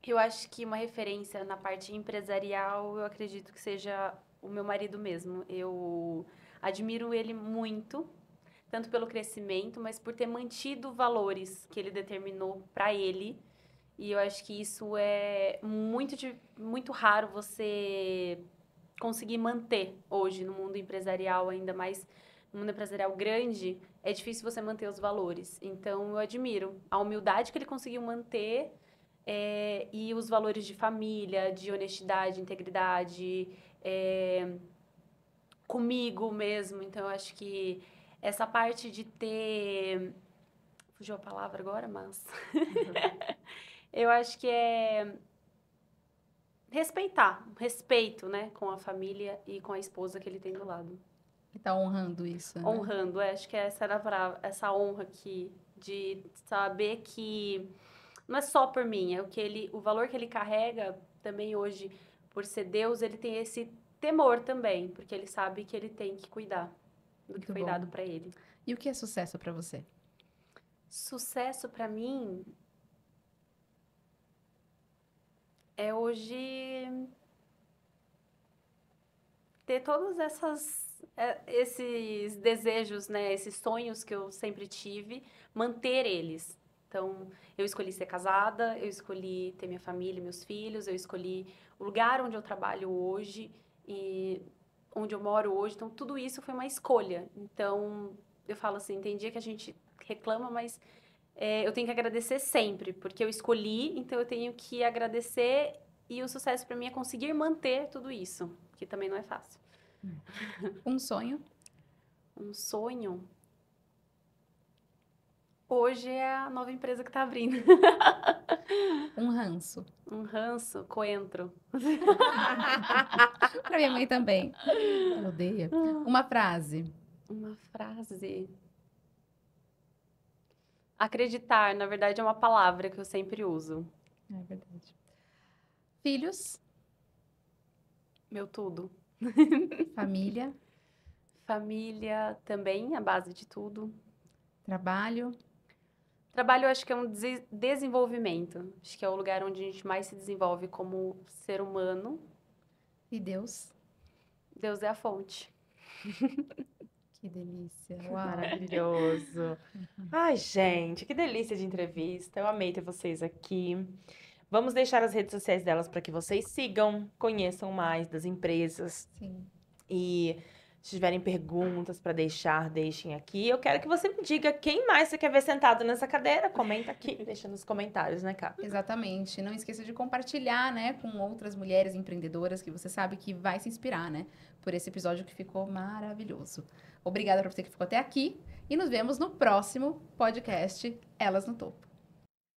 Eu acho que uma referência na parte empresarial, eu acredito que seja o meu marido mesmo. Eu admiro ele muito, tanto pelo crescimento, mas por ter mantido valores que ele determinou para ele. E eu acho que isso é muito raro você conseguir manter hoje no mundo empresarial, ainda mais no mundo empresarial grande, é difícil você manter os valores. Então, eu admiro a humildade que ele conseguiu manter e os valores de família, de honestidade, integridade, comigo mesmo. Então, eu acho que essa parte de ter... Fugiu a palavra agora, mas... eu acho que é respeito, né, com a família e com a esposa que ele tem do lado. Ele tá honrando isso, né? Honrando, acho que essa era a palavra, essa honra aqui, de saber que não é só por mim, é o valor que ele carrega também hoje, por ser Deus, ele tem esse temor também, porque ele sabe que ele tem que cuidar do que Muito foi bom. dado pra ele. E o que é sucesso pra você? Sucesso pra mim é hoje ter todos esses desejos, né, esses sonhos que eu sempre tive, manter eles. Então, eu escolhi ser casada, eu escolhi ter minha família, meus filhos, eu escolhi o lugar onde eu trabalho hoje e onde eu moro hoje. Então, tudo isso foi uma escolha. Então, eu falo assim, tem dia que a gente reclama, mas eu tenho que agradecer sempre, porque eu escolhi, então eu tenho que agradecer e o sucesso para mim é conseguir manter tudo isso, que também não é fácil. Um sonho? Um sonho? Hoje é a nova empresa que tá abrindo. Um ranço? Um ranço, coentro. Pra minha mãe também. Ela odeia. Uma frase? Uma frase. Acreditar, na verdade, é uma palavra que eu sempre uso. É verdade. Filhos? Meu tudo. Família? Família também, a base de tudo. Trabalho? Trabalho, eu acho que é um desenvolvimento. Acho que é o lugar onde a gente mais se desenvolve como ser humano. E Deus? Deus é a fonte. Que delícia. Uau. Maravilhoso. Ai, gente, que delícia de entrevista. Eu amei ter vocês aqui. Vamos deixar as redes sociais delas para que vocês sigam, conheçam mais das empresas. Sim. E se tiverem perguntas para deixar, deixem aqui. Eu quero que você me diga quem mais você quer ver sentado nessa cadeira. Comenta aqui, deixa nos comentários, né, Cá? Exatamente. Não esqueça de compartilhar, né, com outras mulheres empreendedoras que você sabe que vai se inspirar, né, por esse episódio que ficou maravilhoso. Obrigada para você que ficou até aqui e nos vemos no próximo podcast Elas no Topo.